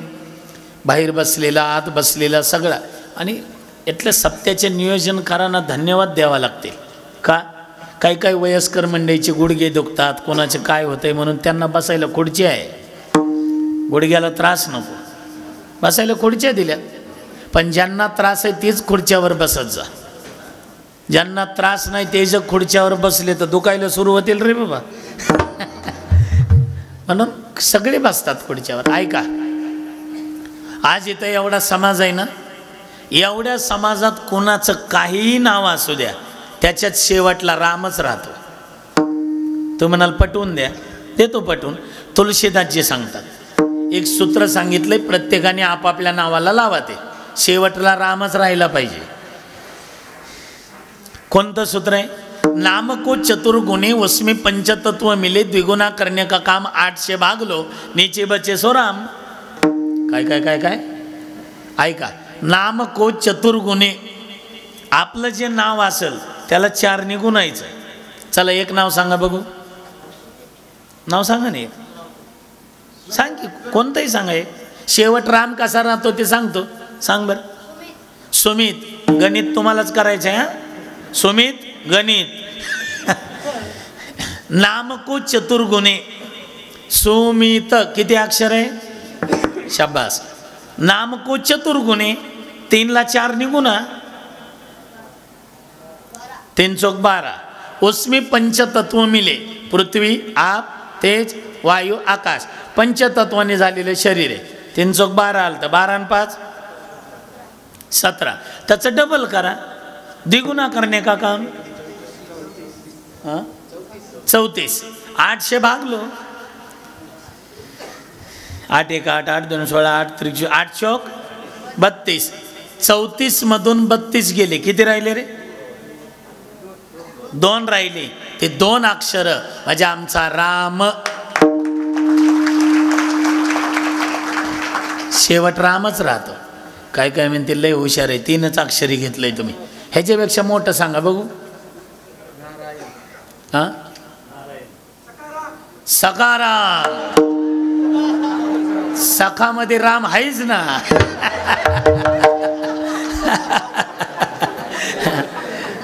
बाहेर बसलेला आत बसलेला सगळा. आणि इथल्या सप्त्याचे नियोजनकारांना धन्यवाद द्यावा लागतील. का? काही वयस्कर मंडळीचे गुडघे दुखतात, कोणाचे काय होतंय म्हणून त्यांना बसायला खुर्ची आहे. गुडघ्याला त्रास नको, बसायला खुर्च्या दिल्या. पण ज्यांना त्रास आहे तेच खुर्च्यावर बसत जा. ज्यांना त्रास नाही ते जर खुर्च्यावर बसले तर दुखायला सुरू होतील रे बाबा. म्हणून सगळे बसतात खुर्च्यावर. ऐका, आज इथं एवढा समाज आहे ना, एवढ्या समाजात कोणाचं काहीही नाव असू द्या, त्याच्यात शेवटला रामच राहतो. तो म्हणाल पटवून द्या, देतो पटवून. तुलसीदासजी सांगतात, एक सूत्र सांगितलंय, प्रत्येकाने आपापल्या नावाला लावा, ते शेवटला रामच राहिला पाहिजे. कोणतं सूत्र आहे? नाम को चतुर्गुणे उसमें पंचतत्व मिले, द्विगुणा करने का काम 8 से भाग लो, नीचे बचे सो राम. काय काय काय काय ऐका, नाम को चतुर्गुणे, आपलं जे नाव असेल त्याला 4 निघून यायचं. चला एक नाव सांगा बघू. नाव सांगा ना, एक सांग की, कोणतंही सांगा. एक शेवट राम कसा राहतो ते सांगतो. सांग बर. सुमित. गणित तुम्हालाच करायचं आहे. हा, सुमित गणित. नाम को चतुर्गुणे. सुमित किती अक्षर आहे? शाबास. नाम को चतुर्गुणे, 3 ला 4 निघू ना. तीन चौक 12. उसमें पंचतत्व मिले. पृथ्वी, आप, तेज, वायू, आकाश पंचतत्वाने झालेले शरीर आहे. 3 चौक 12 आलं तर 12 आणि 5 17. त्याचं डबल करा. द्विगुणा करणे का काम. 34. 800 भागलो. 8 1 8 8 2 16 8 3 8 चौक 32. 34 मधून 32 गेले. किती राहिले रे. 2 राहिले. ते 2 अक्षर म्हणजे आमचा राम. शेवट रामच राहतो. काय काय म्हणते लय हुशार आहे. 3च अक्षरी घेतलंय तुम्ही. ह्याच्यापेक्षा मोठं सांगा बघू. हा सकाराम. सखामध्ये राम आहेच ना.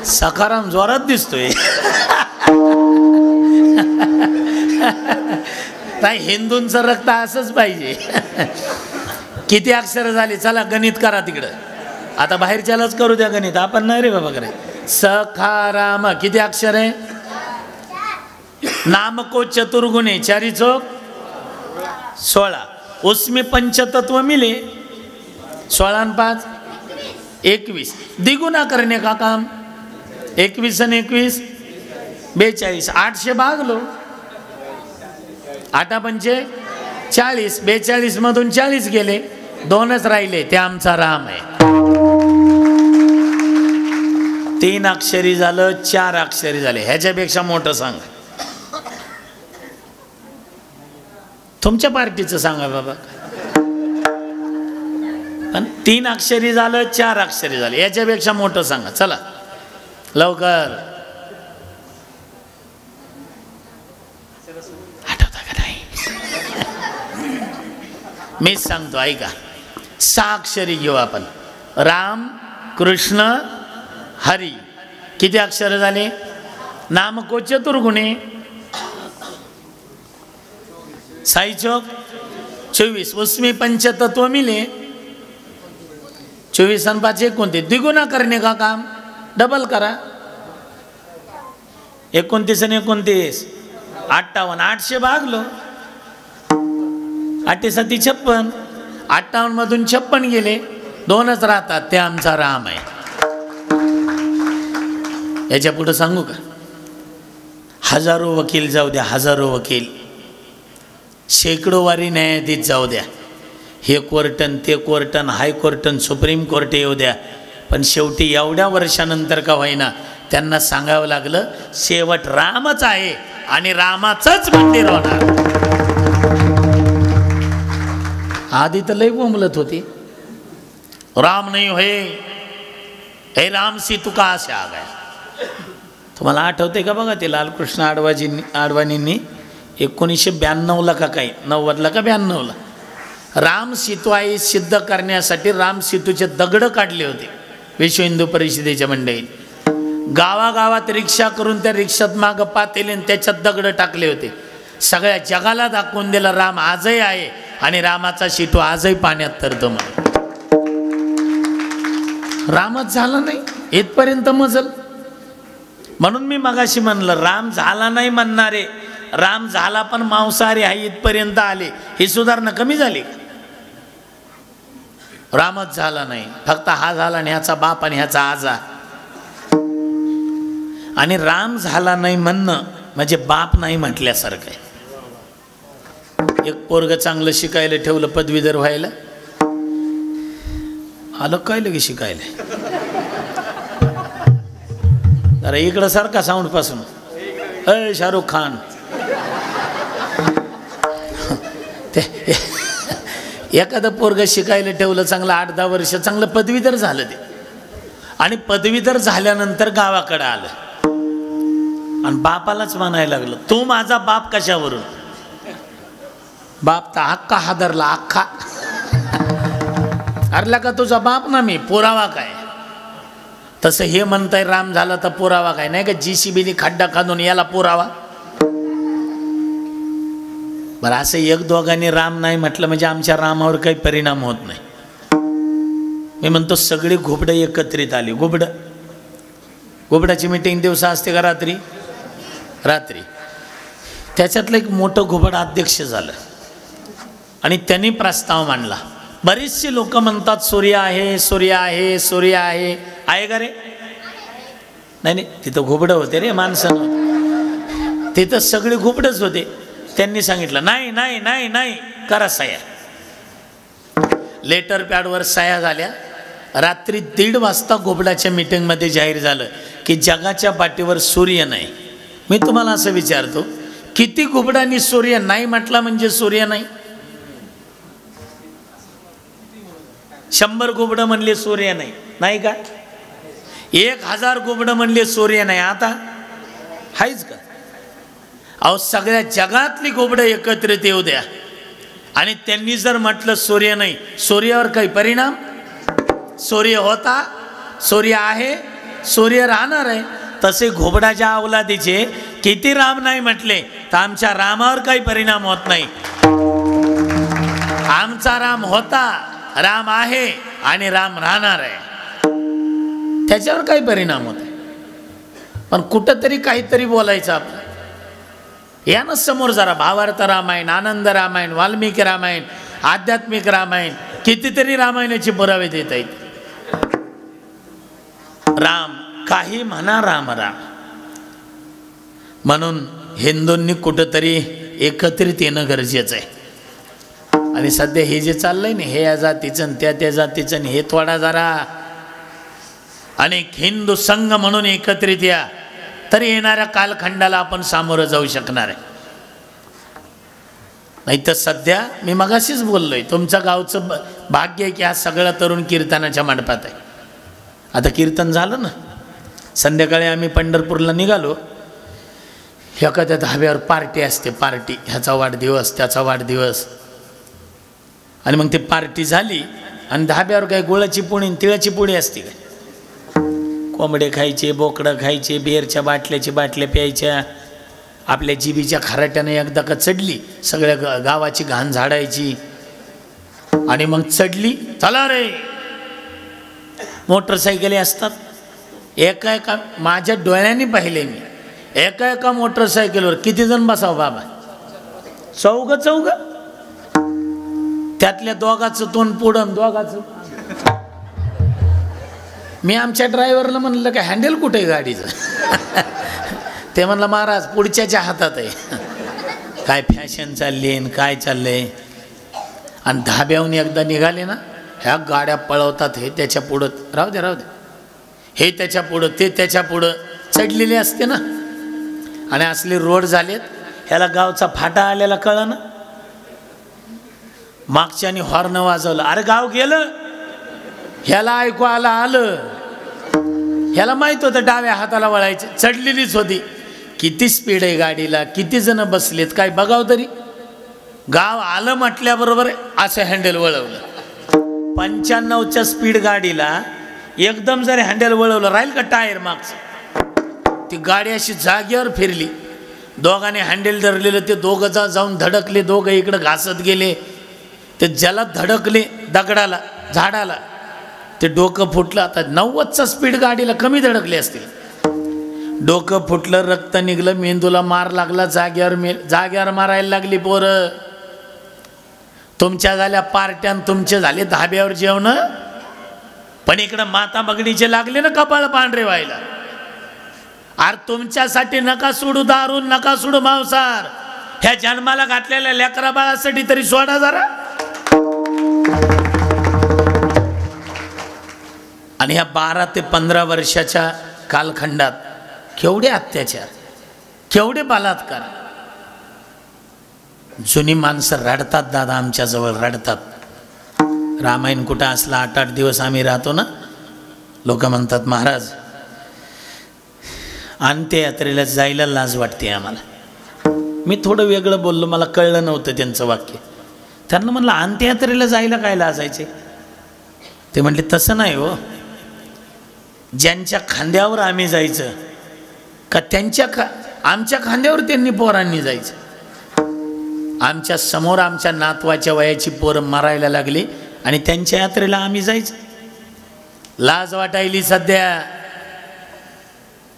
सखाराम जोरात दिसतोय. नाही हिंदूंचं रक्त असंच पाहिजे. किती अक्षर झाली. चला गणित करा तिकडं. आता बाहेरच्यालाच करू द्या गणित. आपण नाही रे बाबा करे. सखाराम किती अक्षर आहे. नाम को चतुर्गुणे 4 चौक 16. उसमें पंचतत्व मिले. 16 आणि 5 21. द्विगुणा करणे का काम. 21 आणि 21 42. 800 भागलो. 8 पंचे 40. 42 मधून 40 गेले. 2च राहिले. ते आमचा राम आहे. 3 अक्षरी झालं. 4 अक्षरी झाले. ह्याच्यापेक्षा मोठं सांगा. तुमच्या पार्टीचं सांगा बाबा. पण 3 अक्षरी झालं. 4 अक्षरी झाले. याच्यापेक्षा मोठं सांगा. चला लवकर. आठवता का नाही. मीच सांगतो ऐका. 6 अक्षरी घेऊ आपण. राम, कृष्ण, हरी. किती अक्षर झाले. नाम को चतुर्गुणे 6 चौक 24. उसमें पंचतत्व मिले. 24 आणि 5 29. द्विगुणा करणे का काम. डबल करा. 29 आणि 29 58. 800 भागलो. 8 7 56. 58 मधून 56 गेले. 2च राहतात. ते आमचा राम आहे. याच्या पुढे सांगू का. हजारो वकील जाऊ द्या. हजारो वकील. शेकडोवारी न्यायाधीश जाऊ द्या. हे कोर्टन ते कोर्टन हायकोर्टन सुप्रीम कोर्ट येऊ द्या. पण शेवटी एवढ्या वर्षानंतर का होईना त्यांना सांगावं लागलं शेवट रामच आहे आणि रामाचंच मंदिर होणार. आधी तर लई बोंबलत होती. राम नाही होय. हे राम सी तू का असे आ गया. तुम्हाला आठवते का बघा ते लालकृष्ण आडवाणींनी 1992 का काही 90 का 92 राम सीतुआई सिद्ध करण्यासाठी राम सीतूचे दगड काढले होते. विश्व हिंदू परिषदेच्या मंडळीत गावागावात रिक्षा करून त्या रिक्षात मागं पातेले त्याच्यात दगड टाकले होते. सगळ्या जगाला दाखवून दिलं राम आजही आहे आणि रामाचा सीतू आजही पाण्यात तरतो. रामच झाला नाही इथपर्यंत मजल. म्हणून मी मगाशी म्हणलं राम झाला नाही म्हणणारे राम झाला पण मांसाहारी आहे इथपर्यंत आले. ही सुधारणा कमी झाली. रामच झाला नाही फक्त हा झाला आणि ह्याचा बाप आणि ह्याचा आजा. आणि राम झाला नाही म्हणणं म्हणजे बाप नाही म्हटल्यासारखं आहे. एक पोरग चांगलं शिकायला ठेवलं पदवीधर व्हायला आलं काय लगे शिकायला. जरा इकडं सारखा साऊंड पासून अय शाहरुख खान. एखादं पोरग शिकायला ठेवलं चांगलं 8-10 वर्ष चांगलं पदवीधर झालं ते. आणि पदवीधर झाल्यानंतर गावाकडे आलं आणि बापालाच म्हणायला लागलं तू माझा बाप कशावरून. बाप तर अख्खा हादरला अख्खा. अरला का तुझा बाप ना मी पुरावा काय. तसं हे म्हणताय राम झाला तर पुरावा काय नाही का. JCBने खड्डा खांदून याला पुरावा. बरं असं एक दोघांनी राम नाही म्हटलं म्हणजे आमच्या रामावर काही परिणाम होत नाही. मी म्हणतो सगळी घुबडं एकत्रित आली. घुबडं घुबडाची मीटिंग दिवसा असते का रात्री? रात्री. त्याच्यातलं एक मोठं घुबड अध्यक्ष झालं आणि त्यांनी प्रस्ताव मांडला. बरेचसे लोक म्हणतात सूर्य आहे, सूर्य आहे, सूर्य आहे. आहे का रे? नाही नाही, तिथं घुबडं होते रे, माणसं नव्हते. तिथं सगळे घुबडच होते. त्यांनी सांगितलं नाही नाही नाही नाही, करा सह्या. लेटर पॅडवर सह्या झाल्या. रात्री 1:30 वाजता घुबडाच्या मीटिंगमध्ये जाहीर झालं की जगाच्या पाठीवर सूर्य नाही. मी तुम्हाला असं विचारतो, किती घुबडांनी सूर्य नाही म्हटला म्हणजे सूर्य नाही? 100 घुबडं म्हणले सूर्य नाही, नाही का? 1000 घुबडं म्हणले सूर्य नाही. आता हायच का? अहो, सगळ्या जगातली घुबडं एकत्रित येऊ द्या आणि त्यांनी जर म्हटलं सूर्य नाही, सूर्यावर काही परिणाम? सूर्य होता, सूर्य आहे, सूर्य राहणार आहे. तसे घुबडाच्या अवलादीचे किती राम नाही म्हटले तर आमच्या रामावर काही परिणाम होत नाही. आमचा राम होता, राम आहे आणि राम राहणार आहे, त्याच्यावर काही परिणाम होत. पण कुठंतरी काहीतरी बोलायचं आपलं. या ना समोर जरा. भावार्थ रामायण, आनंद रामायण, वाल्मिकी रामायण, आध्यात्मिक रामायण, कितीतरी रामायणाचे पुरावे देत आहेत. राम काही म्हणा, राम राम. म्हणून हिंदूंनी कुठंतरी एकत्रित येणं गरजेचं आहे. आणि सध्या हे जे चाललंय ना, हे या जातीचं त्या जातीचं, हे थोडा जरा अनेक हिंदू संघ म्हणून एकत्रित या, तरी येणाऱ्या कालखंडाला आपण सामोरं जाऊ शकणार आहे. नाही तर सध्या मी मगाशीच बोललोय, तुमच्या गावचं भाग्य आहे की हा सगळा तरुण कीर्तनाच्या मंडपात आहे. आता कीर्तन झालं ना, संध्याकाळी आम्ही पंढरपूरला निघालो. एखाद्या धाब्यावर पार्टी असते, पार्टी, ह्याचा वाढदिवस, त्याचा वाढदिवस. आणि मग ती पार्टी झाली आणि धाब्यावर काय गुळाची पोळी तिळाची पोळी असते काय? कोंबडे खायचे, बोकडं खायचे, बिअरच्या बाटल्या प्यायच्या. आपल्या जिबीच्या खराट्याने एकदा का चढली, सगळ्या गावाची घाण झाडायची. आणि मग चढली, चला रे. मोटरसायकली असतात, एका एका, माझ्या डोळ्यांनी पाहिले मी, एका एका मोटरसायकलवर किती जण बसावं बाबा? चौघ. त्यातल्या दोघाचं तोंड पुढं, दोघाचं. मी आमच्या ड्रायव्हरला म्हणलं का हँडल कुठे आहे गाडीचं? ते म्हणलं महाराज पुढच्याच्या हातात आहे. काय फॅशन चालली आहे, काय चाललंय. आणि धाब्याहून एकदा निघाले ना, ह्या गाड्या पळवतात. हे त्याच्या पुढं, राहू दे, हे त्याच्या पुढं, ते त्याच्या पुढं चढलेले असते ना. आणि असले रोड झालेत, ह्याला गावचा फाटा आलेला कळलं ना. मागच्याने हॉर्न वाजवलं, अरे गाव गेलं. ह्याला ऐकू आलं. ह्याला माहित होतं डाव्या हाताला वळायचं. चढलेलीच होती. किती स्पीड आहे गाडीला, किती जण बसलेत काय बघाव तरी. गाव आलं म्हटल्याबरोबर असं हँडल वळवलं. 95च्या स्पीड गाडीला एकदम जर हँडल वळवलं, राहील का टायर मागचं? ती गाडी अशी जागेवर फिरली. दोघांनी हँडल धरलेलं, ते दोघं जाऊन धडकले. दोघं इकडं घासत गेले. ते ज्याला धडकले दगडाला, झाडाला, ते डोकं फुटलं. आता 90चा स्पीड गाडीला कमी धडकले असतील. डोकं फुटलं, रक्त निघलं, मेंदूला मार लागला. जाग्यावर मारायला लागली पोरं. तुमच्या झाल्या पार्ट्यान, तुमचे झाले धाब्यावर जेवण. पण इकडं माता बगणीचे लागले ना कपाळ पांढरे व्हायला. अरे तुमच्यासाठी नका सोडू दारू, नका सोडू मांसाहार. ह्या जन्माला घातलेल्या लेकरा बाळासाठी तरी सोडा जरा. आणि ह्या 12 ते 15 वर्षाच्या कालखंडात केवढे अत्याचार, केवढे बलात्कार. जुनी माणसं रडतात दादा, आमच्याजवळ रडतात. रामायण कुठं असला 8-8 दिवस आम्ही राहतो ना, लोक म्हणतात महाराज अंत्ययात्रेला जायला लाज वाटते आम्हाला. मी थोडं वेगळं बोललो, मला कळलं नव्हतं त्यांचं वाक्य. त्यांना म्हणलं अंत्ययात्रेला जायला काय लाजायचे? ते म्हणले तसं नाही हो, ज्यांच्या खांद्यावर आम्ही जायचं का आमच्या खांद्यावर त्यांनी पोरांनी जायचं. आमच्या समोर आमच्या नातवाच्या वयाची पोरं मरायला लागली आणि त्यांच्या यात्रेला आम्ही जायचं. लाज वाटायली सध्या.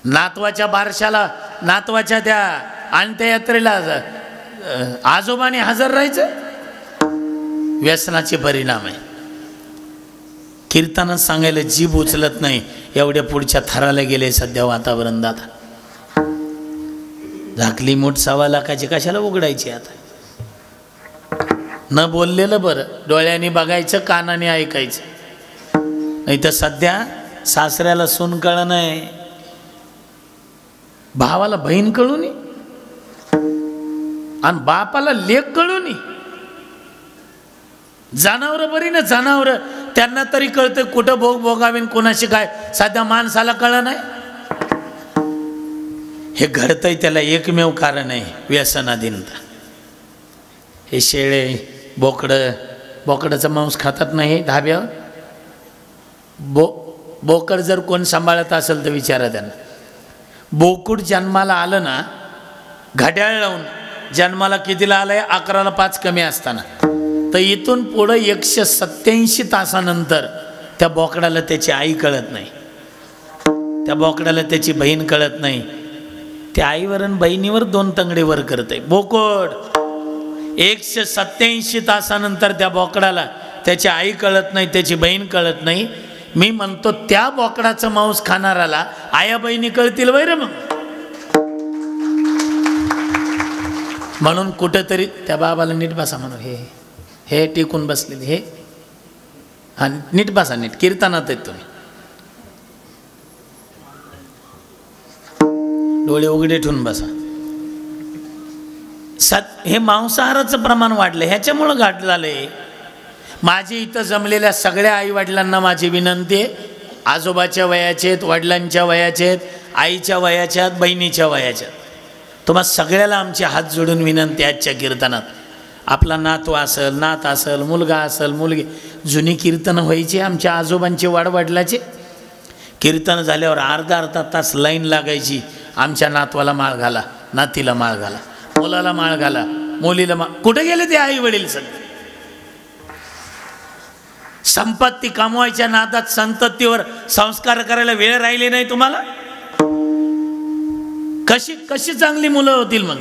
नातवाच्या बारशाला, नातवाच्या त्या अंत्ययात्रेला आजोबाने हजर राहायचं व्यसनाचे परिणाम आहे. कीर्तनच सांगायला जीभ उचलत नाही, एवढ्या पुढच्या थराला गेले सध्या वातावरण. दादा झाकली मूठ 1.25 लाखाची कशाला उघडायची आता? न बोललेलं बरं, डोळ्यांनी बघायचं, कानाने ऐकायचं. नाही तर सध्या सासऱ्याला सून कळ नाही, भावाला बहीण कळू नये आणि बापाला लेक कळू नये. जनावर बरी ना, जनावर त्यांना तरी कळतं कुठं भोग भोगावीन, कोणाशी काय. सध्या माणसाला कळ नाही. हे घडतंय त्याला एकमेव कारण आहे व्यसनाधीनता. हे शेळे, बोकडाचं मांस खातात नाही धाब्यावर. बोकड जर कोण सांभाळत असेल तर विचारा त्यांना. बोकुड जन्माला आलं ना, घड्याळ लावून जन्माला कितीला आलंय? 11ला 5 कमी असताना. तर इथून पुढं 187 तासानंतर त्या बोकडाला त्याची आई कळत नाही, त्या बोकडाला त्याची बहीण कळत नाही. त्या आईवर आणि बहिणीवर 2 तंगडे वर करते बोकड. 187 तासानंतर त्या बोकडाला त्याची आई कळत नाही, त्याची बहीण कळत नाही. मी म्हणतो त्या बोकडाचं मांस खाणाराला आया बहिणी कळतील वैर मग. म्हणून कुठंतरी त्या बाबाला नीट बसा म्हणून, हे टिकून बसलेले, हे हा नीट बसा, नीट कीर्तनात आहेत तुम्ही. डोळे उघडे ठेवून बसा. हे मांसाहाराचं प्रमाण वाढलं, ह्याच्यामुळं घाट झालंय. माझी इथं जमलेल्या सगळ्या आई वडिलांना माझी विनंती आहे, आजोबाच्या वयाचे आहेत, वडिलांच्या वयाचे आहेत, आईच्या वयाच्या आहेत, बहिणीच्या वयाच्या आहेत. तुम्हा सगळ्याला आमचे हात जोडून विनंती आजच्या कीर्तनात. आपला नातू असेल, नात असेल, मुलगा असेल, मुलगी, जुनी कीर्तनं व्हायची आमच्या आजोबांचे, वाडवडिलाचे. कीर्तन झाल्यावर अर्धा तास लाईन लागायची. आमच्या नातवाला माळ घाला, नातीला माळ घाला, मुलाला माळ घाला, मुलीला माळ. कुठे गेले ते आई वडील? सगळे संपत्ती कमवायच्या नादात संततीवर संस्कार करायला वेळ राहिले नाही तुम्हाला. कशी चांगली मुलं होतील मग?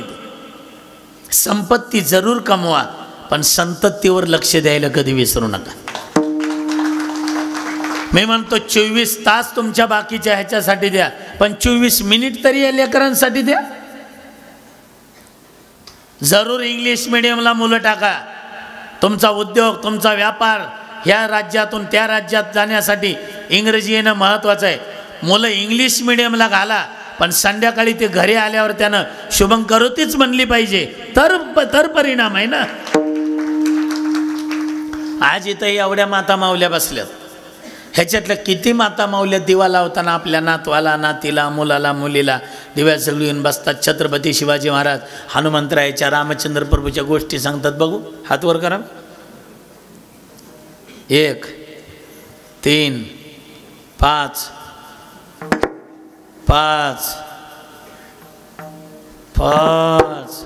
संपत्ती जरूर कमवा, पण संततीवर लक्ष द्यायला कधी विसरू नका. मी म्हणतो 24 तास तुमच्या बाकीच्या ह्याच्यासाठी द्या, पण 24 मिनिट तरी या लेकरांसाठी द्या. जरूर इंग्लिश मिडियमला मुलं टाका. तुमचा उद्योग, तुमचा व्यापार ह्या राज्यातून त्या राज्यात जाण्यासाठी इंग्रजी येणं महत्त्वाचं आहे. मुलं इंग्लिश मिडियमला घाला, पण संध्याकाळी ते घरी आल्यावर त्यानं शुभं करोतीच म्हणली पाहिजे, तर परिणाम आहे ना. आज इथं एवढ्या माता माऊल्या बसल्यात, ह्याच्यातल्या किती माता माऊल्या दिवा लावताना आपल्या नातवाला, नातीला, मुलाला, मुलीला दिव्या सगळी येऊन बसतात. छत्रपती शिवाजी महाराज, हनुमंतरायाच्या, रामचंद्र प्रभूच्या गोष्टी सांगतात. बघू, हात वर करा. 1 3 5 5 5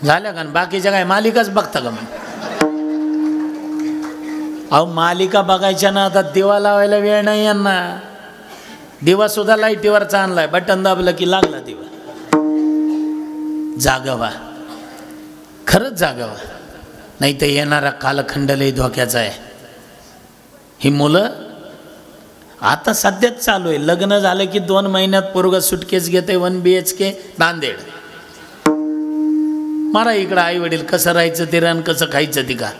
झाल्या का? बाकीच्या काय मालिकाच बघता का मग? अहो मालिका बघायच्या ना, आता दिवा लावायला वेळ नाही यांना. दिवा सुद्धा लाईटीवरचा आणलाय, बटन दाबलं की लागला दिवा. जागावा, खरंच जागावा, नाही तर येणारा कालखंड लय धोक्याचा आहे. ही मुलं आता सध्याच चालू आहे. लग्न झालं की 2 महिन्यात पोरगं सुटकेस घेते 1 BHK नांदेड. मारा इकडं आई वडील कसं राहायचं ते रान, कसं खायचं ती का.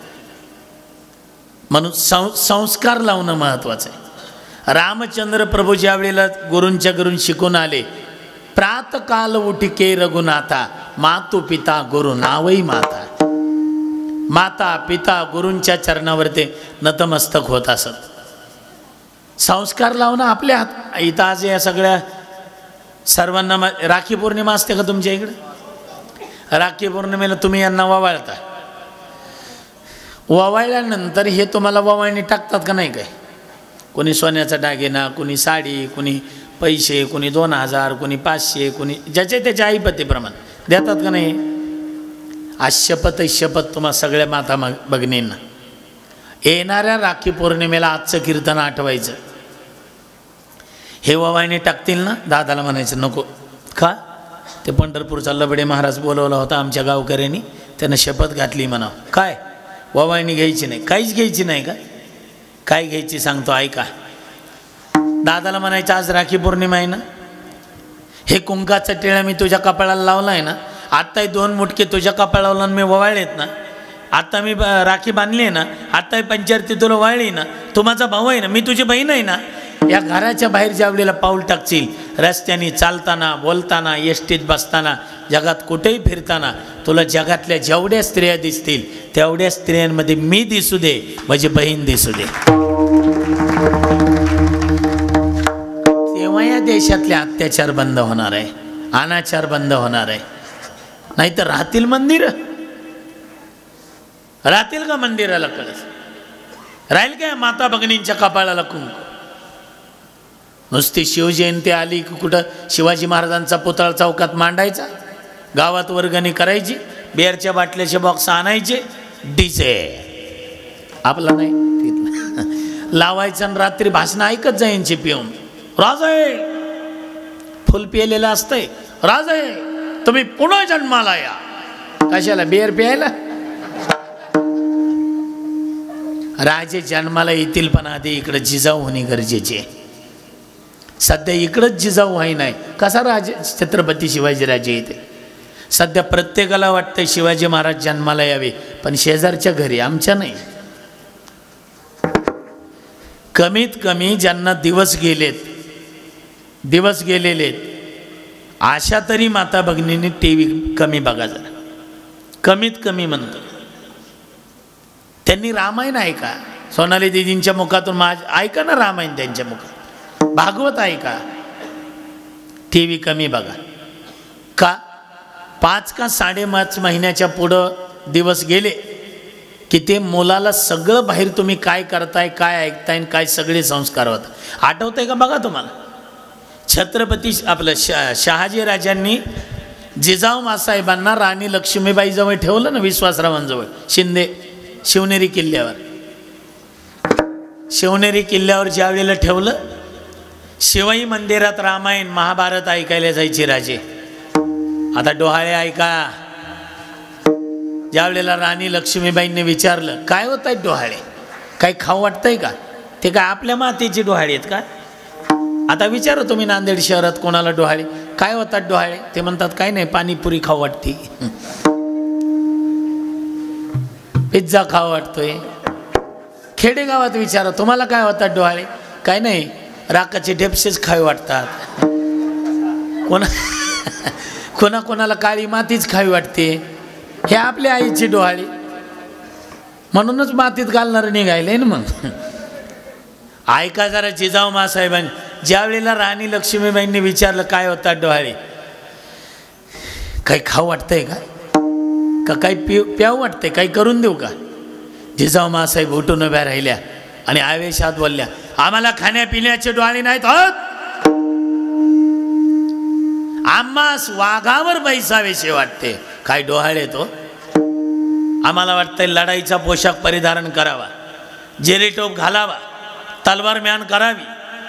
म्हणून संस्कार लावणं महत्त्वाचं आहे. रामचंद्र प्रभू ज्या वेळेला गुरूंच्या घरून शिकून आले, प्रातकाल उठके रघुनाथा, मातु पिता गुरु नावई माता. माता पिता गुरूंच्या चरणावर ते नतमस्तक होत असत. संस्कार लावणं आपल्या हात. इथं आज या सगळ्या सर्वांना राखी पौर्णिमा असते का तुमच्या इकडे? राखी पौर्णिमेला तुम्ही यांना ववाळता. ववाळल्यानंतर हे तुम्हाला ववाळणी टाकतात का नाही? काय कोणी सोन्याचा दागिना, कोणी साडी, कोणी पैसे, कोणी 2000, कोणी 500, कोणी ज्याच्या त्याच्या आईपतीप्रमाणे देतात का नाही? आज शपथ तुम्हा सगळ्या माता भगिनींना येणाऱ्या राखी पौर्णिमेला आजचं कीर्तन आठवायचं. हे ववायने टाकतील ना, दादाला म्हणायचं नको. का? ते पंढरपूरचा लबडे महाराज बोलवला होता आमच्या गावकऱ्यांनी, त्यानं शपथ घातली म्हणा. काय? ववायनी घ्यायची नाही. काहीच घ्यायची नाही का? काय घ्यायची सांगतो ऐका. दादाला म्हणायचं आज राखी पौर्णिमा आहे ना, हे कुंकाचा टिळा मी तुझ्या कपाळाला लावला आहे ना, आत्ताही 2 मुटके तुझ्या कपाळाला लावून मी ववाळलेत ना, आता मी राखी बांधली आहे ना, आत्ताही पंचारती तुला वाळली ना, तू माझा भाऊ आहे ना, मी तुझी बहीण आहे ना. या घराच्या बाहेर ज्यावेळेला पाऊल टाकशील, रस्त्याने चालताना, बोलताना, एसटीत बसताना, जगात कुठेही फिरताना, तुला जगातल्या जेवढ्या स्त्रिया दिसतील तेवढ्या स्त्रियांमध्ये मी दिसू दे, माझी बहीण दिसू दे. तेव्हा या देशातले अत्याचार बंद होणार आहे, अनाचार बंद होणार आहे. नाहीतर राहतील मंदिर, राहतील का मंदिराला कळस? राहील काय माता भगिनींच्या कपाळाला कुंकू? नुसती शिवजयंती आली की कुठं शिवाजी महाराजांचा पुतळा चौकात मांडायचा, गावात वर्गणी करायची, बिअरच्या बाटल्याचे बॉक्स आणायचे, डीजे आपला नाही तिथला लावायचं आणि रात्री भाषण ऐकत जायची पिऊन. राजे फुल पिलेलं असतंय, राजे तुम्ही पुन्हा जन्माला या. कशाला? बिअर प्यायला? राजे जन्माला येतील पण आधी इकडे जिजाऊ होणे गरजेचे आहे. सध्या इकडंच जिजाऊ व्हाय नाही. कसा राजे छत्रपती शिवाजीराजे येते? सध्या प्रत्येकाला वाटतं शिवाजी महाराज जन्माला यावे, पण शेजारच्या घरी, आमच्या नाही. कमीत कमी ज्यांना दिवस गेलेले अशा तरी माता भगिनींनी TV कमी बघा जरा, कमीत कमी म्हणतो. त्यांनी रामायण ऐका, सोनाली दीदींच्या मुखातून ऐका ना रामायण त्यांच्या मुखात, भागवत ऐका. TV कमी बघा. का? 5 का 5.5 महिन्याच्या पुढं दिवस गेले की ते मुलाला सगळं बाहेर तुम्ही काय करताय, काय ऐकताय, काय सगळे संस्कार होतात. आठवतंय का बघा तुम्हाला? छत्रपती आपलं शहाजी राजांनी जिजाऊ मासाहेबांना राणी लक्ष्मीबाईजवळ ठेवलं ना, विश्वासरावांजवळ, शिवनेरी किल्ल्यावर. शिवनेरी किल्ल्यावर ज्या वेळेला ठेवलं, शिवाई मंदिरात रामायण महाभारत ऐकायला जायचे राजे. आता डोहाळे ऐका. ज्या वेळेला राणी लक्ष्मीबाईंनी विचारलं, काय होत आहेत डोहाळे, काही खाऊ वाटतंय का? ते काय आपल्या मातेचे डोहाळे आहेत का? आता विचारा तुम्ही नांदेड शहरात कोणाला डोहाळे, काय होतात डोहाळे? ते म्हणतात काय नाही, पाणीपुरी खाऊ वाटते, पिझ्झा खाऊ वाटतोय. खेडेगावात विचारा तुम्हाला काय होतात डोहाळे, काय नाही, राकाचे ढेपसेच खावे वाटतात. कोणाला काळी मातीच खावी वाटते. हे आपल्या आईची डोहाळी, म्हणूनच मातीत घालणारं निघायले ना मग. ऐका जरा जिजाऊ मासाहेबांनी ज्या वेळेला राणी लक्ष्मीबाईंनी विचारलं काय होतात डोहाळे, काही खाऊ वाटतंय का काही प्याऊ वाटतंय, काही करून देऊ का? जिजाऊ मासाहेब उठून उभ्या राहिल्या आणि आवेशात बोलल्या, आम्हाला खाण्यापिण्याचे डोहाळे नाहीत होत, आम्हास वाघावर बैसावेसे वाटते. काय डोहाळे तो? आम्हाला वाटतंय लढाईचा पोशाख परिधारण करावा, जेरीटोप घालावा, तलवार म्यान करावी,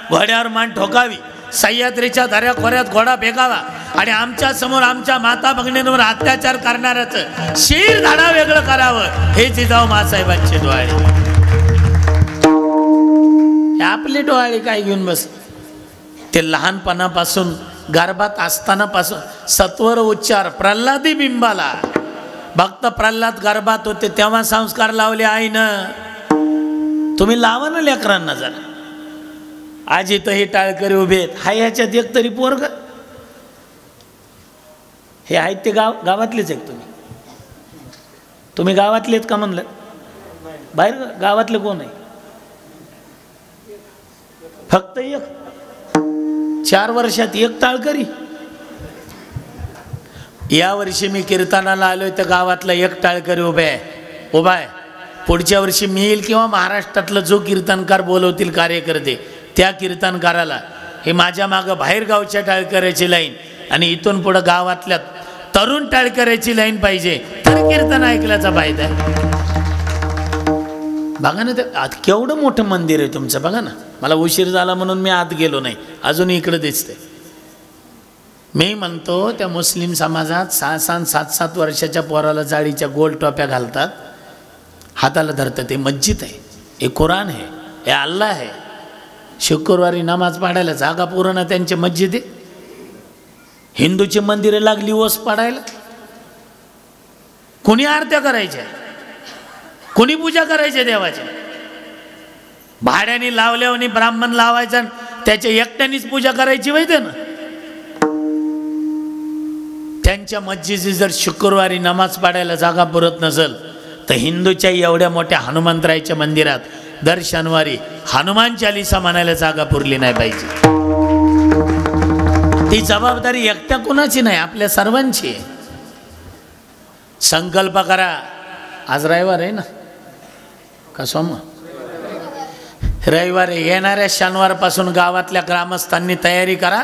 घोड्यावर मान ठोकावी, सह्याद्रीच्या दऱ्या खोऱ्यात घोडा फेकावा आणि आमच्या समोर आमच्या माता भगिनींवर अत्याचार करणाऱ्याचं शीर धाडा वेगळं करावं. हे जिजाऊ मासाहेबांचे डोहाळे. आपले डोहाळे काय घेऊन बस? ते लहानपणापासून गर्भात असतानापासून सत्वर उच्चार प्रल्हादी बिंबाला. भक्त प्रल्हाद गर्भात होते तेव्हा संस्कार लावले आईनं. तुम्ही लावा ना लेकरांना जरा. आज इथं हे टाळकरी उभे आहेत, हाय ह्याच्यात एक तरी पोरग हे आहेत ते गावातलेच आहेत. तुम्ही गावातलेत का म्हणलं? बाहेर गावातले कोण आहे? फक्त एक. 4 वर्षात एक टाळकरी. या वर्षी मी कीर्तनाला आलोय तर गावातला एक टाळकरी उभा आहे. पुढच्या वर्षी मी येईल किंवा महाराष्ट्रातलं जो कीर्तनकार बोलवतील कार्यकर्ते त्या कीर्तनकाराला हे माझ्या मागं बाहेर गावच्या टाळकऱ्याची लाईन आणि इथून पुढं गावातल्या तरुण टाळकऱ्याची लाईन पाहिजे तर कीर्तन ऐकल्याचा फायदा. बघा ना, ते केवढं मोठं मंदिर आहे तुमचं, बघा ना. मला उशीर झाला म्हणून मी आत गेलो नाही, अजूनही इकडे दिसते. मी म्हणतो त्या मुस्लिम समाजात 6-6, 7-7 वर्षाच्या पोराला जाळीच्या गोल टोप्या घालतात, हाताला धरतात. ते मस्जिद आहे, हे कुराण आहे, हे अल्लाह आहे. शुक्रवारी नमाज पाडायला जागा पूर्ण त्यांचे मस्जिद आहे. हिंदूची मंदिरं लागली ओस पाडायला. कुणी आरत्या करायच्या, कुणी पूजा करायच्या देवाच्या. भाड्याने लावल्यावर ब्राह्मण लावायचा, त्याच्या एकट्यानेच पूजा करायची माहिती ना. त्यांच्या मस्जिदी जर शुक्रवारी नमाज पाडायला जागा पुरत नसेल तर हिंदूच्या एवढ्या मोठ्या हनुमंतरायच्या मंदिरात दर शनिवारी हनुमान चालीसा म्हणायला जागा पुरली नाही पाहिजे. ती जबाबदारी एकट्या कुणाची नाही, आपल्या सर्वांची आहे. संकल्प करा. आज रविवार आहे ना का सोमवार? रविवार येणाऱ्या शनिवारपासून गावातल्या ग्रामस्थांनी तयारी करा.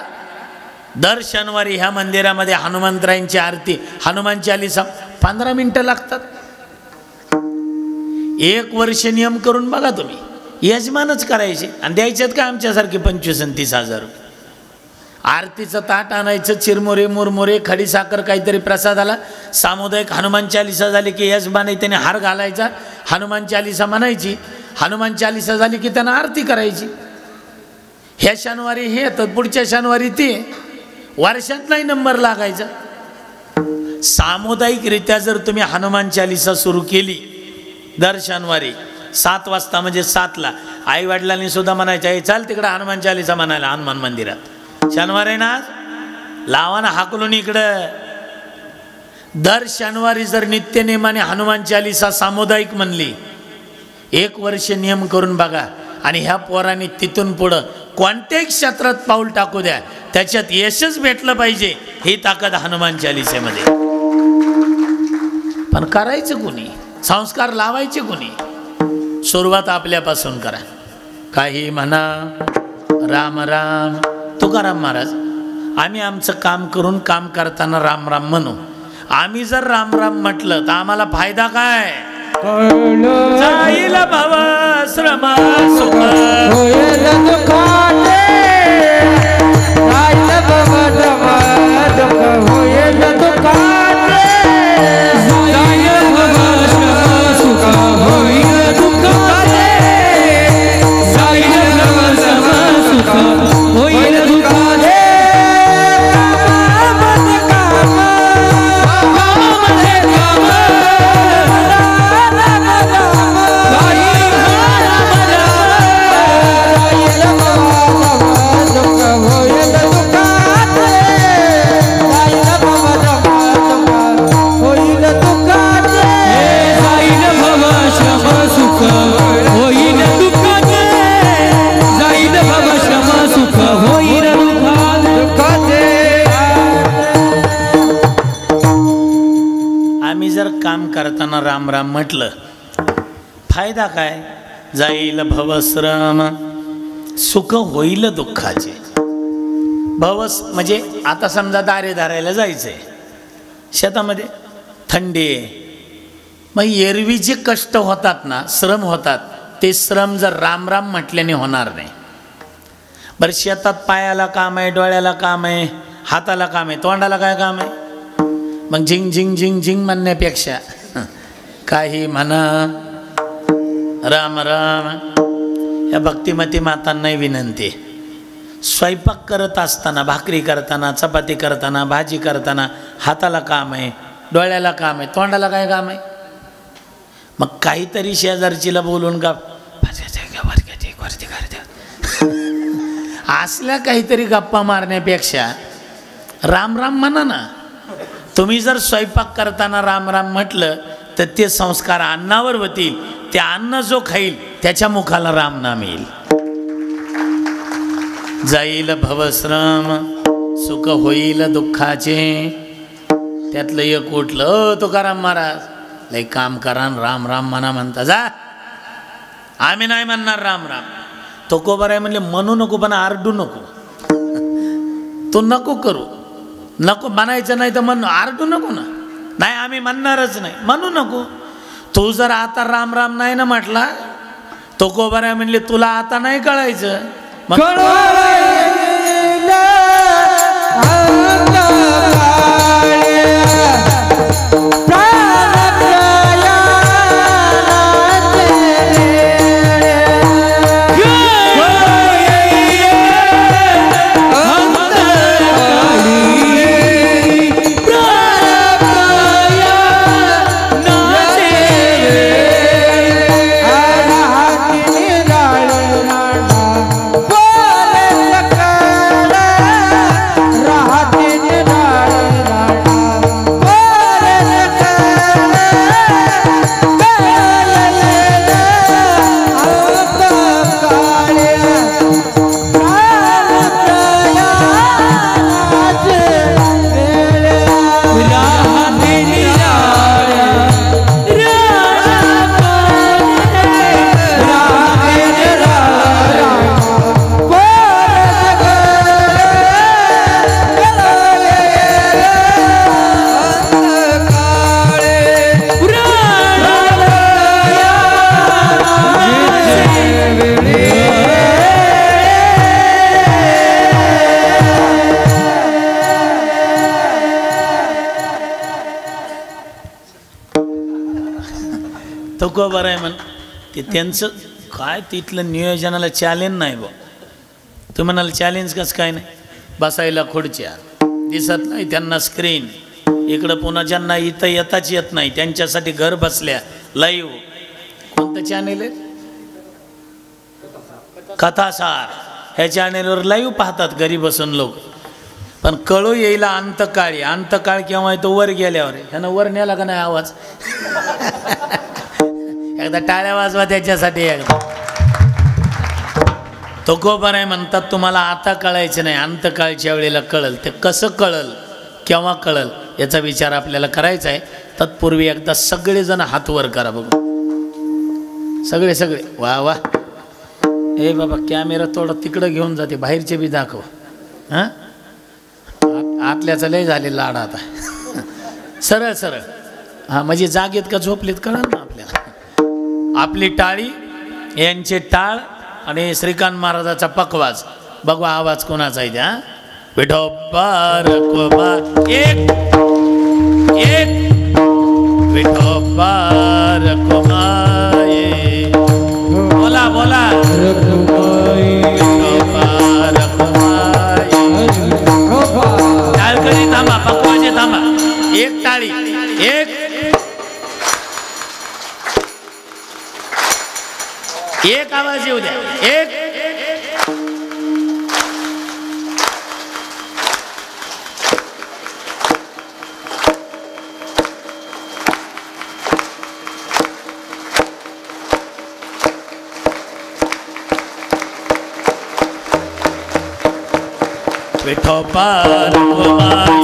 दर शनिवारी ह्या मंदिरामध्ये हनुमंतरायांची आरती, हनुमान चालीसा 15 मिनिटं लागतात. 1 वर्ष नियम करून बघा तुम्ही. यजमानच करायचे आणि द्यायच्यात का आमच्यासारखे 25 आणि 30 हजार रुपये. आरतीचं ताट आणायचं, चिरमुरे मुरमुरे खडीसाखर काहीतरी प्रसादाला. सामुदायिक हनुमान चालीसा झाली की यजमाने त्याने हार घालायचा, हनुमान चालीसा म्हणायची. हनुमान चालीसा झाली की त्यांना आरती करायची. ह्या शनिवारी हे तर पुढच्या शनिवारी ते. वर्षात नाही नंबर लागायचा. सामुदायिकरित्या जर तुम्ही हनुमान चालीसा सुरू केली दर शनिवारी 7 वाजता म्हणजे 7ला, आई वडिलांनी सुद्धा म्हणायचं हे चाल तिकडं हनुमान चालीसा म्हणायला हनुमान मंदिरात. शनिवार आहे ना, लावा ना हाकलून इकडं. दर शनिवारी जर नित्यनेमाने हनुमान चालीसा सामुदायिक म्हणली, 1 वर्ष नियम करून बघा. आणि ह्या पोरांनी तिथून पुढं कोणत्याही क्षेत्रात पाऊल टाकू द्या, त्याच्यात यशच भेटलं पाहिजे. ही ताकद हनुमान चालीसेमध्ये. पण करायचं कुणी, संस्कार लावायचे कुणी? सुरुवात आपल्यापासून करा. काही म्हणा राम राम. तुकाराम महाराज, आम्ही आमचं काम करून काम करताना राम राम म्हणू. आम्ही जर राम राम म्हटलं तर आम्हाला फायदा काय? जाईल भव श्रम सुख होईल दुःखाचे, जाईल भव श्रम दुःख होईल दुःखाचे, जाईल भव श्रम सुख होईल दुःखाचे, जाईल भव श्रम सुख होईल दुःखाचे. काम करताना राम राम म्हटलं, फायदा काय? जाईल भवश्रम सुख होईल दुःखाचे. भवस म्हणजे आता समजा दारे धरायला जायचंय शेतामध्ये, थंडी आहे, मग एरवी जे कष्ट होतात ना, श्रम होतात, ते श्रम जर राम राम म्हटल्याने होणार नाही. बरं, शेतात पायाला काम आहे, डोळ्याला काम आहे, हाताला काम आहे, तोंडाला काय काम आहे? मग झिंग झिंग झिंग झिंग म्हणण्यापेक्षा काही म्हणा राम राम. या भक्तिमती मातांनाही विनंती, स्वयंपाक करत असताना, भाकरी करताना, चपाती करताना, भाजी करताना हाताला काम आहे, डोळ्याला काम आहे, तोंडाला काय काम आहे? मग काहीतरी शेजारचीला बोलून का असल्या काहीतरी गप्पा मारण्यापेक्षा राम राम म्हणा ना. तुम्ही जर स्वयंपाक करताना राम राम म्हटलं तर ते संस्कार अन्नावर होतील. ते अन्न जो खाईल त्याच्या मुखाला राम नाम येईल. जाईल भवश्रम सुख होईल दुःखाचे. त्यातलं एक उठलं, तुकाराम महाराज लय काम करा, राम राम म्हणा म्हणता. जा, आम्ही नाही म्हणणार राम राम. तुकोबार आहे म्हणले, म्हणू नको पण आरडू नको. तू नको करू, नको म्हणायचं नाही तर म्हण, आरडू नको ना. नाही आम्ही म्हणणारच नाही, म्हणू नको. तू जर आता राम राम नाही ना म्हटला तुकोबाराय म्हणले तुला आता नाही कळायचं मग तुकोबाराय म्हण ते त्यांचं काय तिथलं नियोजनाला चॅलेंज नाही बा. तू म्हणाल चॅलेंज कसं काय नाही. बसायला खुर्च्या दिसत नाही त्यांना स्क्रीन इकडं पुन्हा ज्यांना इथं येताच येत नाही त्यांच्यासाठी घर बसल्या लाईव्ह कोणतं चॅनेल आहे कथासार ह्या चॅनेलवर लाईव्ह पाहतात घरी बसून लोक. पण कळू येईल अंतकाळ केव्हा तो वर गेल्यावर ह्यानं वर नेला का नाही आवाज एकदा टाळ्या वाजवा त्याच्यासाठी एकदा. तुकोबाराय म्हणतात तुम्हाला आता कळायचं नाही अंतकाळच्या वेळेला कळल. ते कसं कळल केव्हा कळल याचा विचार आपल्याला करायचा आहे. तत्पूर्वी एकदा सगळेजण हात वर करा बघू सगळे वा वा. ए बाबा कॅमेरा थोडा तिकडं घेऊन जाते बाहेरचे बी दाखव. हां आतल्याचं लय झाले लाड आता सरळ हां म्हणजे जागेत का झोपलेत कळलं ना आपल्याला. आपली टाळी यांचे टाळ आणि श्रीकांत महाराजाचा पकवाज बघू आवाज कोणाचा आहे त्या. विठोबा रखोबा एक विठोबा रखोबा बोला विठोबा रखोबा टाळकरी थांबा पकवाजे थांबा. एक टाळी एक आवाज येऊ द्या. एक विठोबा रखोबाई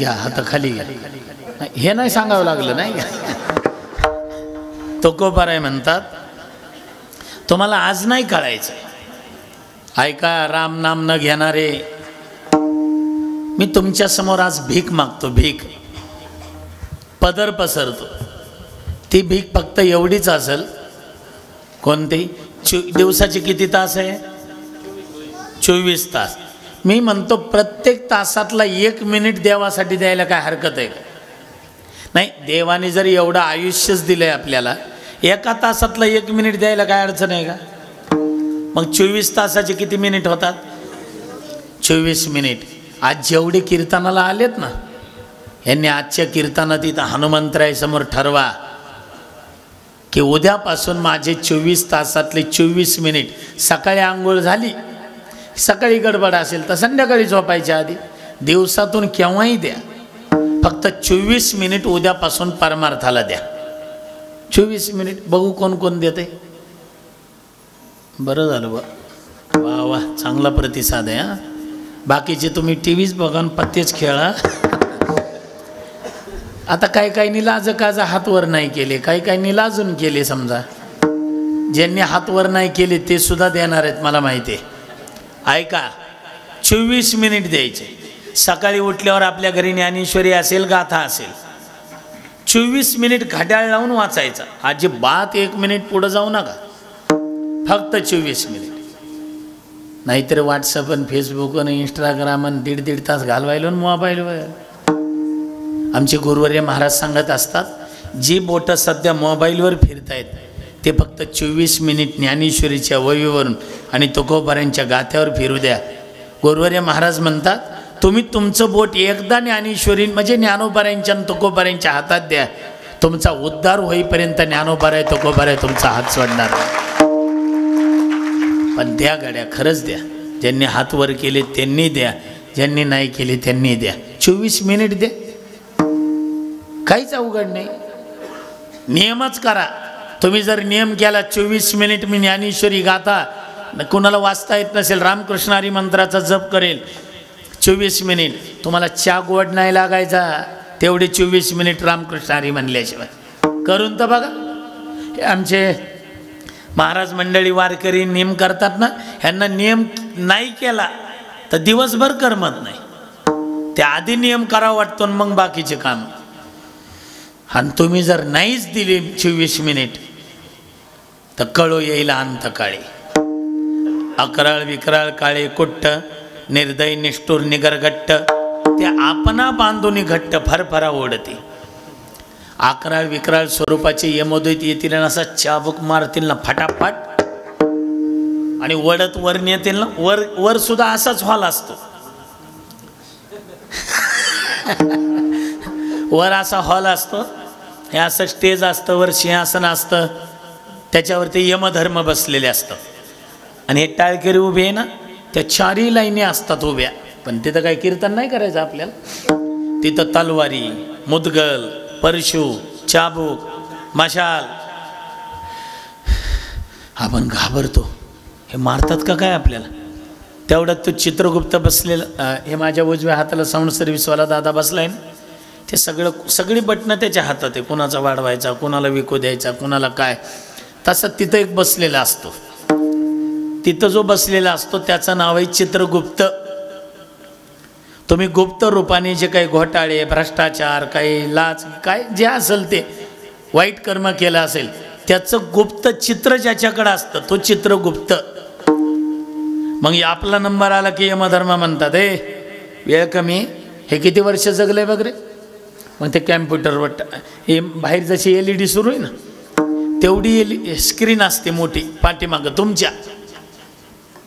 हातवर खाली हे नाही सांगावं लागलं नाही. तुकोबाराय म्हणतात तुम्हाला आज नाही कळायचं. ऐका राम नाम न घेणारे मी तुमच्या समोर आज भीक मागतो. भीक पदर पसरतो. ती भीक फक्त एवढीच असेल. कोणती दिवसाचे किती तास आहे 24 तास. मी म्हणतो प्रत्येक तासातला 1 मिनिट देवासाठी द्यायला काय हरकत आहे का नाही. देवाने जर एवढं आयुष्यच दिलंय आपल्याला एका तासातला 1 मिनिट द्यायला काय अडचण आहे का. मग 24 तासाचे किती मिनिट होतात 24 मिनिट. आज जेवढे कीर्तनाला आलेत ना यांनी आजच्या कीर्तनात इथं हनुमंतराय समोर ठरवा की उद्यापासून माझे 24 तासातले 24 मिनिट, सकाळी आंघोळ झाली, सकाळी गडबड असेल तर संध्याकाळी झोपायच्या आधी, दिवसातून केव्हाही द्या, फक्त 24 मिनिट उद्यापासून परमार्थाला द्या. 24 मिनिट बघू कोण कोण देते. बरं झालं बा, वा वा, चांगला प्रतिसाद आहे. हां, बाकीचे तुम्ही टी व्हीच बघा आणि पत्तेच खेळा. आता काही काही निलाज काजा हातवर नाही केले, काही काही निलाजून केले. समजा ज्यांनी हातवर नाही केले ते सुद्धा देणार आहेत, मला माहिती आहे. ऐका, 24 मिनिट द्यायचे. सकाळी उठल्यावर आपल्या घरी ज्ञानेश्वरी असेल, गाथा असेल, 24 मिनिट घड्याळ लावून वाचायचा. अजिबात 1 मिनिट पुढं जाऊ नका, फक्त 24 मिनिट. नाहीतर व्हॉट्सअप आणि फेसबुक आणि इंस्टाग्राम आणि दीड तास घालवायलो मोबाईलवर. आमचे गुरुवर्य महाराज सांगत असतात, जी बोटं सध्या मोबाईलवर फिरतायत ते फक्त 24 मिनिट ज्ञानेश्वरीच्या वहीवरून आणि तुकोबारांच्या गाथ्यावर फिरू द्या. गुरुवर्य महाराज म्हणतात, तुम्ही तुमचं बोट एकदा ज्ञानेश्वरी म्हणजे ज्ञानोबारांच्या आणि तुकोबारांच्या हातात द्या, तुमचा उद्धार होईपर्यंत ज्ञानोबाराय तुकोबाराय तुमचा हात सोडणार. पण द्या गड्या, खरंच द्या. ज्यांनी हात वर केले त्यांनी द्या, ज्यांनी नाही केले त्यांनी द्या. 24 मिनिट द्या, काहीच अवघड नाही. नियमच करा. तुम्ही जर नियम केला 24 मिनिट मी ज्ञानेश्वरी गाथा, कुणाला वाचता येत नसेल रामकृष्ण हरी मंत्राचा जप करेल 24 मिनिट, तुम्हाला चहा गोड नाही लागायचा तेवढे 24 मिनिट रामकृष्ण हरी म्हणल्याशिवाय. करून तर बघा. आमचे महाराज मंडळी वारकरी नियम करतात ना, ह्यांना नियम नाही केला तर दिवसभर करमत नाही. त्या आधी नियम करावा वाटतो मग बाकीचे काम. आणि तुम्ही जर नाहीच दिली 24 मिनिट तर कळो येईल अंतकाळी. अकराळ विकराळ काळे कुट्ट, निर्दय निष्ठुर निगरगट्ट, ते आपणा बांधून घट्ट फरफरा ओढते. अकराळ विकराळ स्वरूपाचे यमोदयत येतील आणि असा चाबूक मारतील ना फटाफट, आणि वडत वर नेतील ना, वर सुद्धा असाच हॉल असतो. वर असा हॉल असतो, हे असं स्टेज असतं, वर सिंहासन असतं, त्याच्यावरती यमधर्म बसलेले असतात. आणि हे टाळकरी उभे आहे ना, त्या 4ही लाईनी असतात उभ्या. पण तिथं काही कीर्तन नाही करायचं आपल्याला. तिथं तलवारी, मुदगल, परशू, चाबूक, मशाल. आपण घाबरतो, हे मारतात का काय आपल्याला. तेवढ्यात तो चित्रगुप्त बसलेला, हे माझ्या उजव्या हाताला साऊंड सर्व्हिसवाला दादा बसलाय ना, ते सगळी बटणं त्याच्या हातात आहे. कुणाचा वाढवायचा, कुणाला विकू द्यायचा, कुणाला काय. तसं तिथं एक बसलेला असतो. तिथं जो बसलेला असतो त्याचं नाव आहे चित्रगुप्त. तुम्ही गुप्त रूपाने जे काही घोटाळे, भ्रष्टाचार, काही लाच, काय जे असेल ते वाईट कर्म केलं असेल त्याचं गुप्त चित्र ज्याच्याकडे असतं तो चित्रगुप्त. मग आपला नंबर आला की यमधर्म म्हणतात, वेळ कमी, हे किती वर्ष जगले वगैरे. मग ते कॅम्प्युटरवर हे बाहेर जशी LED सुरू आहे ना तेवढी स्क्रीन असते मोठी पाठीमागं तुमच्या.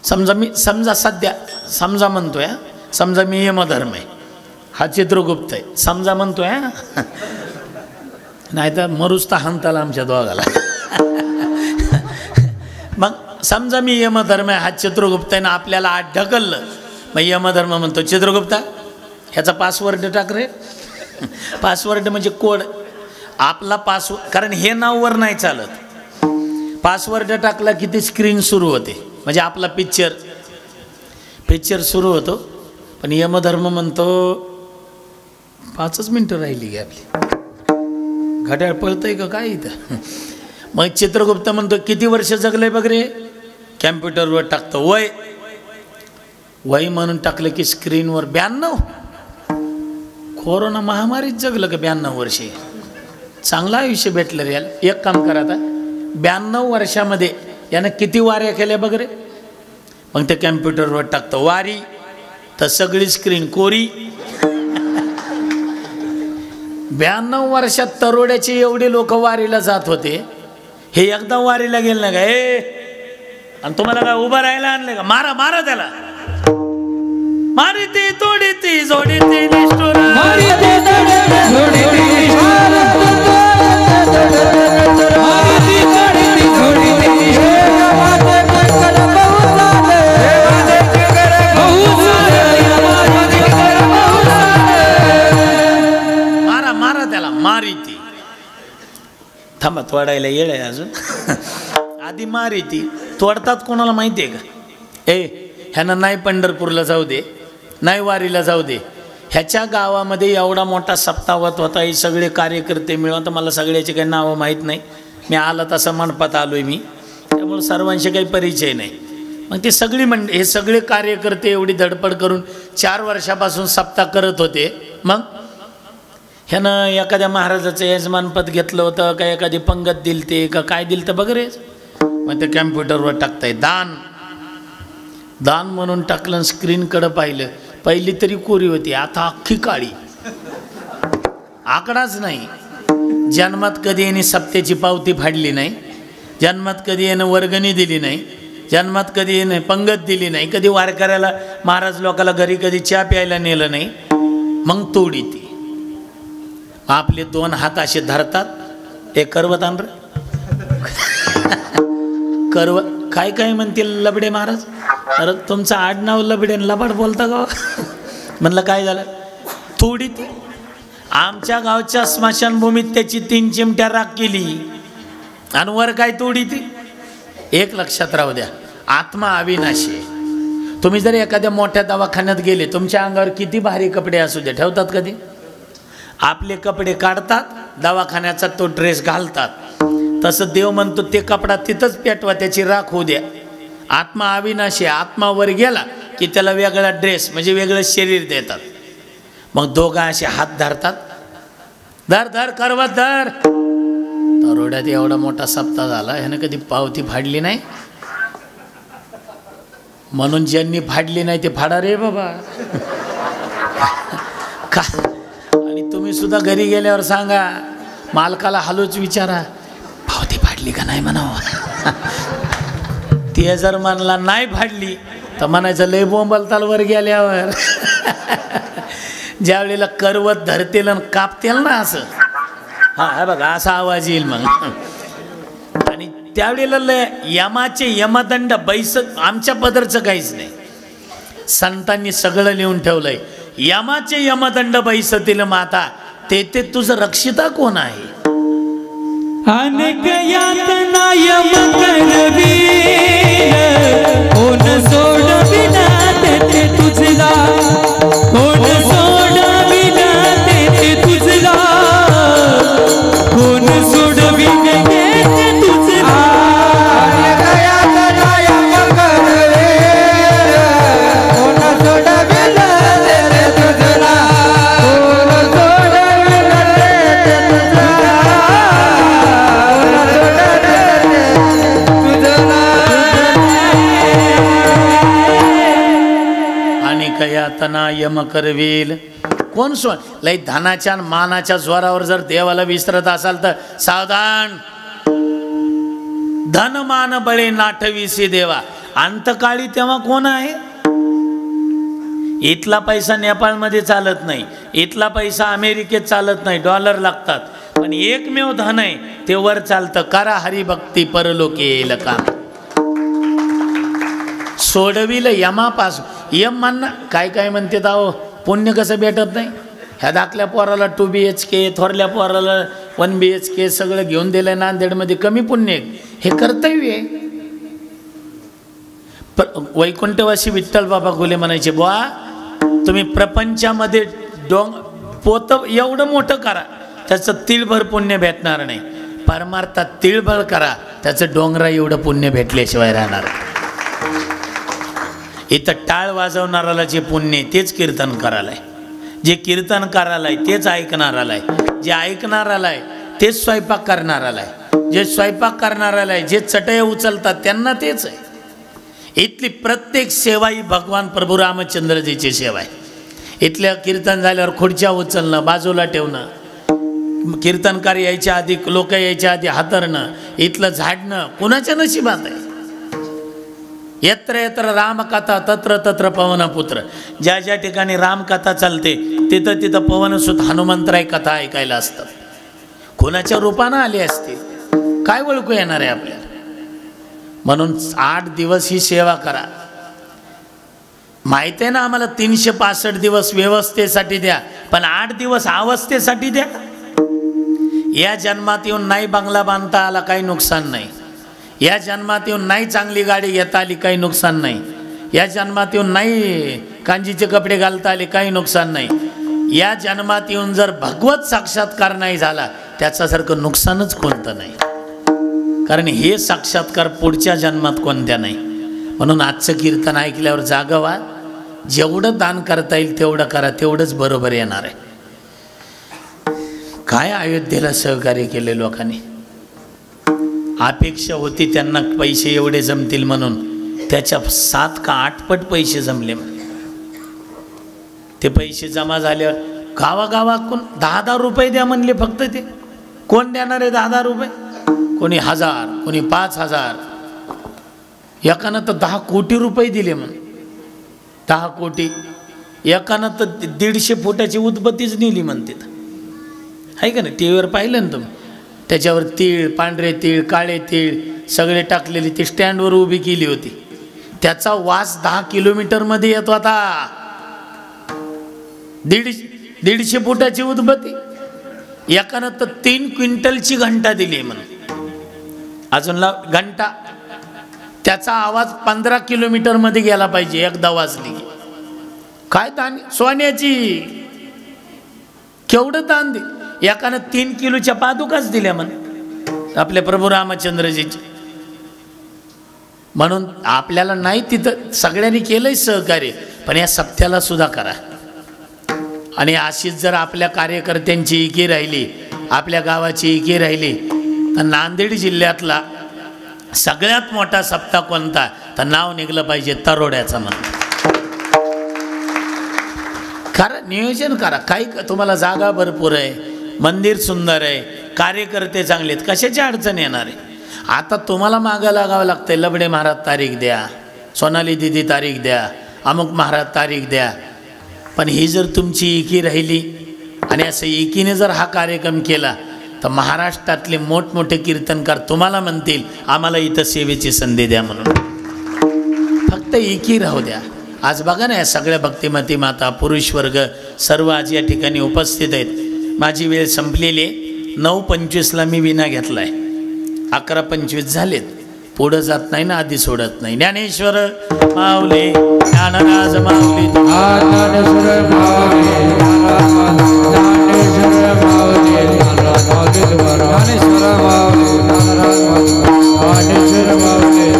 समजा सध्या समजा म्हणतोय, समजा मी यमधर्म आहे, हा चित्रगुप्त आहे, समजा म्हणतोय, नाही तर मरुस्ता हानताला आमच्या दोघाला. मग समजा मी यमधर्म आहे, हा चित्रगुप्त आहे ना, आपल्याला आत ढकललं. मग यमधर्म म्हणतो, चित्रगुप्ता ह्याचा पासवर्ड टाक रे. पासवर्ड म्हणजे कोड. आपला पासवर्ड, कारण हे नाव वर नाही चालत. पासवर्ड टाकला की ती स्क्रीन सुरू होते, म्हणजे आपला पिक्चर सुरू होतो. पण यमधर्म म्हणतो 5च मिनटं राहिली गे आपली, घड्याळ पळतंय का काय इथं. मग चित्रगुप्त म्हणतो किती वर्ष जगले बघ रे. कॅम्प्युटरवर टाकतो वय म्हणून टाकलं की स्क्रीनवर 92. कोरोना महामारीत जगलं का 92 वर्षे. चांगलं आयुष्य भेटलं रे याला. एक काम करा आता, 92 वर्षामध्ये यानं किती वाऱ्या केल्या बघ रे. मग ते कॅम्प्युटरवर टाकतं वारी, तर सगळी स्क्रीन कोरी. 92 वर्षात तरोड्याचे एवढे लोक वारीला जात होते. हे एकदा वारीला गेले ना का, आणि तुम्हाला काय उभं राहायला आणले का. मारा मारा त्याला. मारिती तोडीती जोडीती निष्ठुर, मारिती तोडीती जोडीती निष्ठुर, मारिती थांबा तोडायला येळ आहे अजून आधी मार येते तोडतात कोणाला माहिती आहे का ह्यानं नाही पंढरपूरला जाऊ दे नाही वारीला जाऊ दे ह्याच्या गावामध्ये एवढा मोठा सप्तावत होता हे सगळे कार्यकर्ते मिळून तर मला सगळ्याचे काही नावं माहीत नाही मी आला तसं मंडपात आलो आहे मी त्यामुळे सर्वांशी काही परिचय नाही मग ते सगळी हे सगळे कार्यकर्ते एवढी धडपड करून 4 वर्षापासून सप्ताह करत होते मग ह्यानं एखाद्या महाराजाचं यजमानपद घेतलं होतं का एखादी पंगत दिलते का काय दिलं तर बघ मग ते कॅम्प्युटरवर टाकताय दान म्हणून टाकलं स्क्रीनकडं पाहिलं पहिली तरी कोरी होती आता अख्खी काळी आकडाच नाही जन्मात कधी यांनी सप्त्याची पावती फाडली नाही जन्मात कधी यानं वर्गणी दिली नाही जन्मात कधी यानं पंगत दिली नाही कधी वारकऱ्याला महाराज लोकाला घरी कधी चहा प्यायला नेलं नाही मग तोडी ती आपले 2 हात असे धरतात हे करवत आण करव काय काय म्हणतील लबडे महाराज अरे तुमचं आडनाव लबडे लबाड बोलता का म्हणलं काय झालं थोडी ती आमच्या गावच्या स्मशानभूमीत त्याची 3 चिमट्या राख केली आणि वर काय तोडी ती एक लक्षात राहू द्या आत्मा अविनाशी आहे तुम्ही जर एखाद्या मोठ्या दवाखान्यात गेले तुमच्या अंगावर किती भारी कपडे असू दे ठेवतात कधी आपले कपडे काढतात दवाखान्याचा तो ड्रेस घालतात तसं देव म्हणतो ते कपडा तिथंच पेटवा त्याची राख होऊ द्या आत्मा अविनाशी आत्मा वर गेला की त्याला वेगळा ड्रेस म्हणजे वेगळं शरीर देतात मग दोघं असे हात धरतात धर धर करवत धर तरोड्यात एवढा मोठा सप्ताह झाला ह्यानं कधी पावती फाडली नाही म्हणून ज्यांनी फाडली नाही ते फाडा रे बाबा का आणि तुम्ही सुद्धा घरी गेल्यावर सांगा मालकाला हलोच विचारा पावती फाडली का नाही म्हणावं ते जर म्हणला नाही फाडली तर म्हणायचं लय बोंबलताल वर गेल्यावर ज्या वेळेला करवत धरतील आणि कापतील ना असं हा बघा असा आवाज येईल मग आणि त्यावेळेला यमाचे यमदंड बैस आमच्या पदरचं काहीच नाही संतांनी सगळं लिहून ठेवलंय यमाचे यमदंड बैसतील माता ते तुझं रक्षिता कोण आहे अनेक यातना यम करवीर कोण सोडविना ते तुझला कोण सोडविना ते तुझला कोण सोडविना ते तुझला अनेक यातना यम करवीर कोण सोडविना ते तुझला कोण सोडविना ते तुझला यातना यम करवील कोण सोड लय धनाच्या मानाच्या जोरावर जर देवाला विसरत असाल तर सावधान धन मान बळे नाठवीसी देवा अंतकाळी तेव्हा कोण आहे इथला पैसा नेपाळमध्ये चालत नाही इथला पैसा अमेरिकेत चालत नाही डॉलर लागतात पण एकमेव धन आहे ते वर चालतं करा हरिभक्ती परलोके येईल काम सोडविल यमापासून यम म्हणणं काय काय म्हणते अहो पुण्य कसं भेटत नाही ह्या धाकल्या पोराला 2 BHK थोरल्या पोराला 1 BHK सगळं घेऊन दिलं नांदेडमध्ये कमी पुण्य हे कर्तव्य आहे वैकुंठवासी विठ्ठल बाबा गोले म्हणायचे बुवा तुम्ही प्रपंचामध्ये पोत एवढं मोठं करा त्याचं तिळभर पुण्य भेटणार नाही परमार्थात तिळभर करा त्याचं डोंगरा एवढं पुण्य भेटल्याशिवाय राहणार इथं टाळ वाजवणाराला जे पुण्य तेच कीर्तन करायला आहे जे कीर्तन करायला आहे तेच ऐकणाराला आहे जे ऐकणाराला आहे तेच स्वयंपाक करणाराला आहे जे स्वयंपाक करणाराला आहे जे चटया उचलतात त्यांना तेच आहे इथली प्रत्येक सेवा ही भगवान प्रभू रामचंद्रजीची सेवा आहे इथल्या कीर्तन झाल्यावर खुर्च्या उचलणं बाजूला ठेवणं कीर्तनकार यायच्या आधी लोक यायच्या आधी हातरणं इथलं झाडणं कुणाच्या नशिबात आहे यत्र यत्र रामकथा तत्र तत्र पवनपुत्र ज्या ज्या ठिकाणी रामकथा चालते तिथं तिथं पवनसुत हनुमंतराय कथा ऐकायला असतात कोणाच्या रूपानं आले असतील काय ओळखू येणार आहे आपल्याला म्हणून 8 दिवस ही सेवा करा माहिती आहे ना आम्हाला 365 दिवस व्यवस्थेसाठी द्या पण 8 दिवस अवस्थेसाठी द्या या जन्मात येऊन नाही बंगला बांधता आला काही नुकसान नाही, या जन्मात येऊन नाही चांगली गाडी घेता आली काही नुकसान नाही, या जन्मात येऊन नाही कांजीचे कपडे घालता आले काही नुकसान नाही, या जन्मात येऊन जर भगवत साक्षात्कार नाही झाला त्याच्यासारखं नुकसानच कोणतं नाही, कारण हे साक्षात्कार पुढच्या जन्मात कोणत्या नाही. म्हणून आजचं कीर्तन ऐकल्यावर जागा व्हा, जेवढं दान करता येईल तेवढं करा, तेवढंच बरोबर येणार आहे. काय अयोध्येला सहकार्य केले लोकांनी, अपेक्षा होती त्यांना पैसे एवढे जमतील म्हणून, त्याच्या 7 का 8 पट पैसे जमले. ते पैसे जमा झाल्यावर गावागावातून 10,000 रुपये द्या म्हणले. फक्त ते कोण देणार आहे 10,000 रुपये? कोणी 1000, कोणी 5,000, एकानं तर 10 कोटी रुपये दिले म्हण. 10 कोटी. एकानं तर 150 फुटाची उदबत्तीच नेली म्हणते. आहे का नाही? टी व्हीवर पाहिलं ना तुम्ही, त्याच्यावर तीळ, पांढरे तीळ, काळे तीळ सगळे टाकलेले, ती स्टँडवर उभी केली होती. त्याचा वास 10 किलोमीटरमध्ये येत होता. 150 फुटाची उदबत्ती. एकानं तर 3 क्विंटलची घंटा दिली म्हणून. अजून घंटा, त्याचा आवाज 15 किलोमीटरमध्ये गेला पाहिजे एकदा वाजली. काय दान, सोन्याची केवढं दान दे. एकानं 3 किलोच्या पादुकाच दिल्या म्हण आपल्या प्रभू रामचंद्रजीची. म्हणून आपल्याला नाही तिथं सगळ्यांनी केलंय सहकार्य, पण या सप्त्याला सुद्धा करा. आणि अशीच जर आपल्या कार्यकर्त्यांची एकी राहिली, आपल्या गावाची एकी राहिली, तर नांदेड जिल्ह्यातला सगळ्यात मोठा सप्ताह कोणता, तर नाव निघलं पाहिजे तरोड्याचं. म्हणून करा, नियोजन करा. काही तुम्हाला जागा भरपूर आहे, मंदिर सुंदर आहे, कार्यकर्ते चांगले आहेत, कशाची अडचण येणार आहे? आता तुम्हाला मागं लागावं लागतंय. लबडे महाराज तारीख द्या, सोनाली दिदी तारीख द्या, अमुक महाराज तारीख द्या. पण ही जर तुमची एकी राहिली आणि असं एकीने जर हा कार्यक्रम केला, तर महाराष्ट्रातले मोठमोठे कीर्तनकार तुम्हाला म्हणतील आम्हाला इथं सेवेची संधी द्या म्हणून. फक्त एकी राहू द्या. आज बघा ना, या सगळ्या भक्तिमती माता, पुरुष वर्ग सर्व आज या ठिकाणी उपस्थित आहेत. माझी वेळ संपलेली आहे. 9:25ला मी विना घेतला आहे. 11:25 झालेत. पुढं जात नाही ना, आधी सोडत नाही. ज्ञानेश्वर माऊली, ज्ञानराज माऊली, ज्ञानेश्वर माऊली, ज्ञानेश्वर माऊली, ज्ञानेश्वर माऊली, ज्ञानेश्वर माऊली.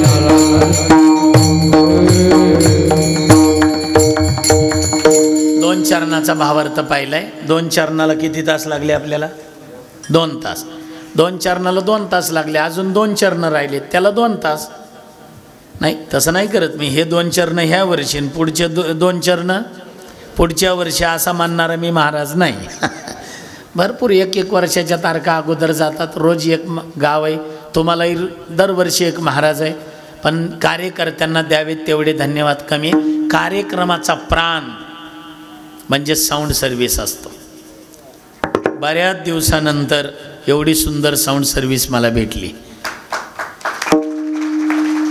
दोन चरणाचा भावार्थ पाहिलाय. 2 चरणाला किती तास लागले आपल्याला? 2 तास. 2 चरणाला 2 तास लागले. अजून 2 चरण राहिले, त्याला 2 तास. नाही, तसं नाही करत मी. हे 2 चरण ह्या वर्षी, पुढचे 2 चरण पुढच्या वर्षी, असा मानणारा मी महाराज नाही. भरपूर 1-1 वर्षाच्या तारखा अगोदर जातात. रोज एक गाव आहे. तुम्हालाही दरवर्षी एक महाराज आहे. पण कार्यकर्त्यांना द्यावेत तेवढे धन्यवाद कमी. कार्यक्रमाचा प्राण म्हणजे साऊंड सर्व्हिस असतो. बऱ्याच दिवसानंतर एवढी सुंदर साऊंड सर्व्हिस मला भेटली.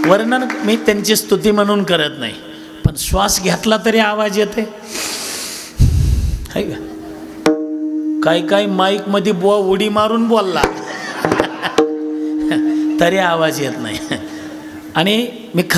वर्णन मी त्यांची स्तुती म्हणून करत नाही, पण श्वास घेतला तरी आवाज येते. का काही माईक मध्ये उडी मारून बोलला तरी आवाज येत नाही. आणि मी खरं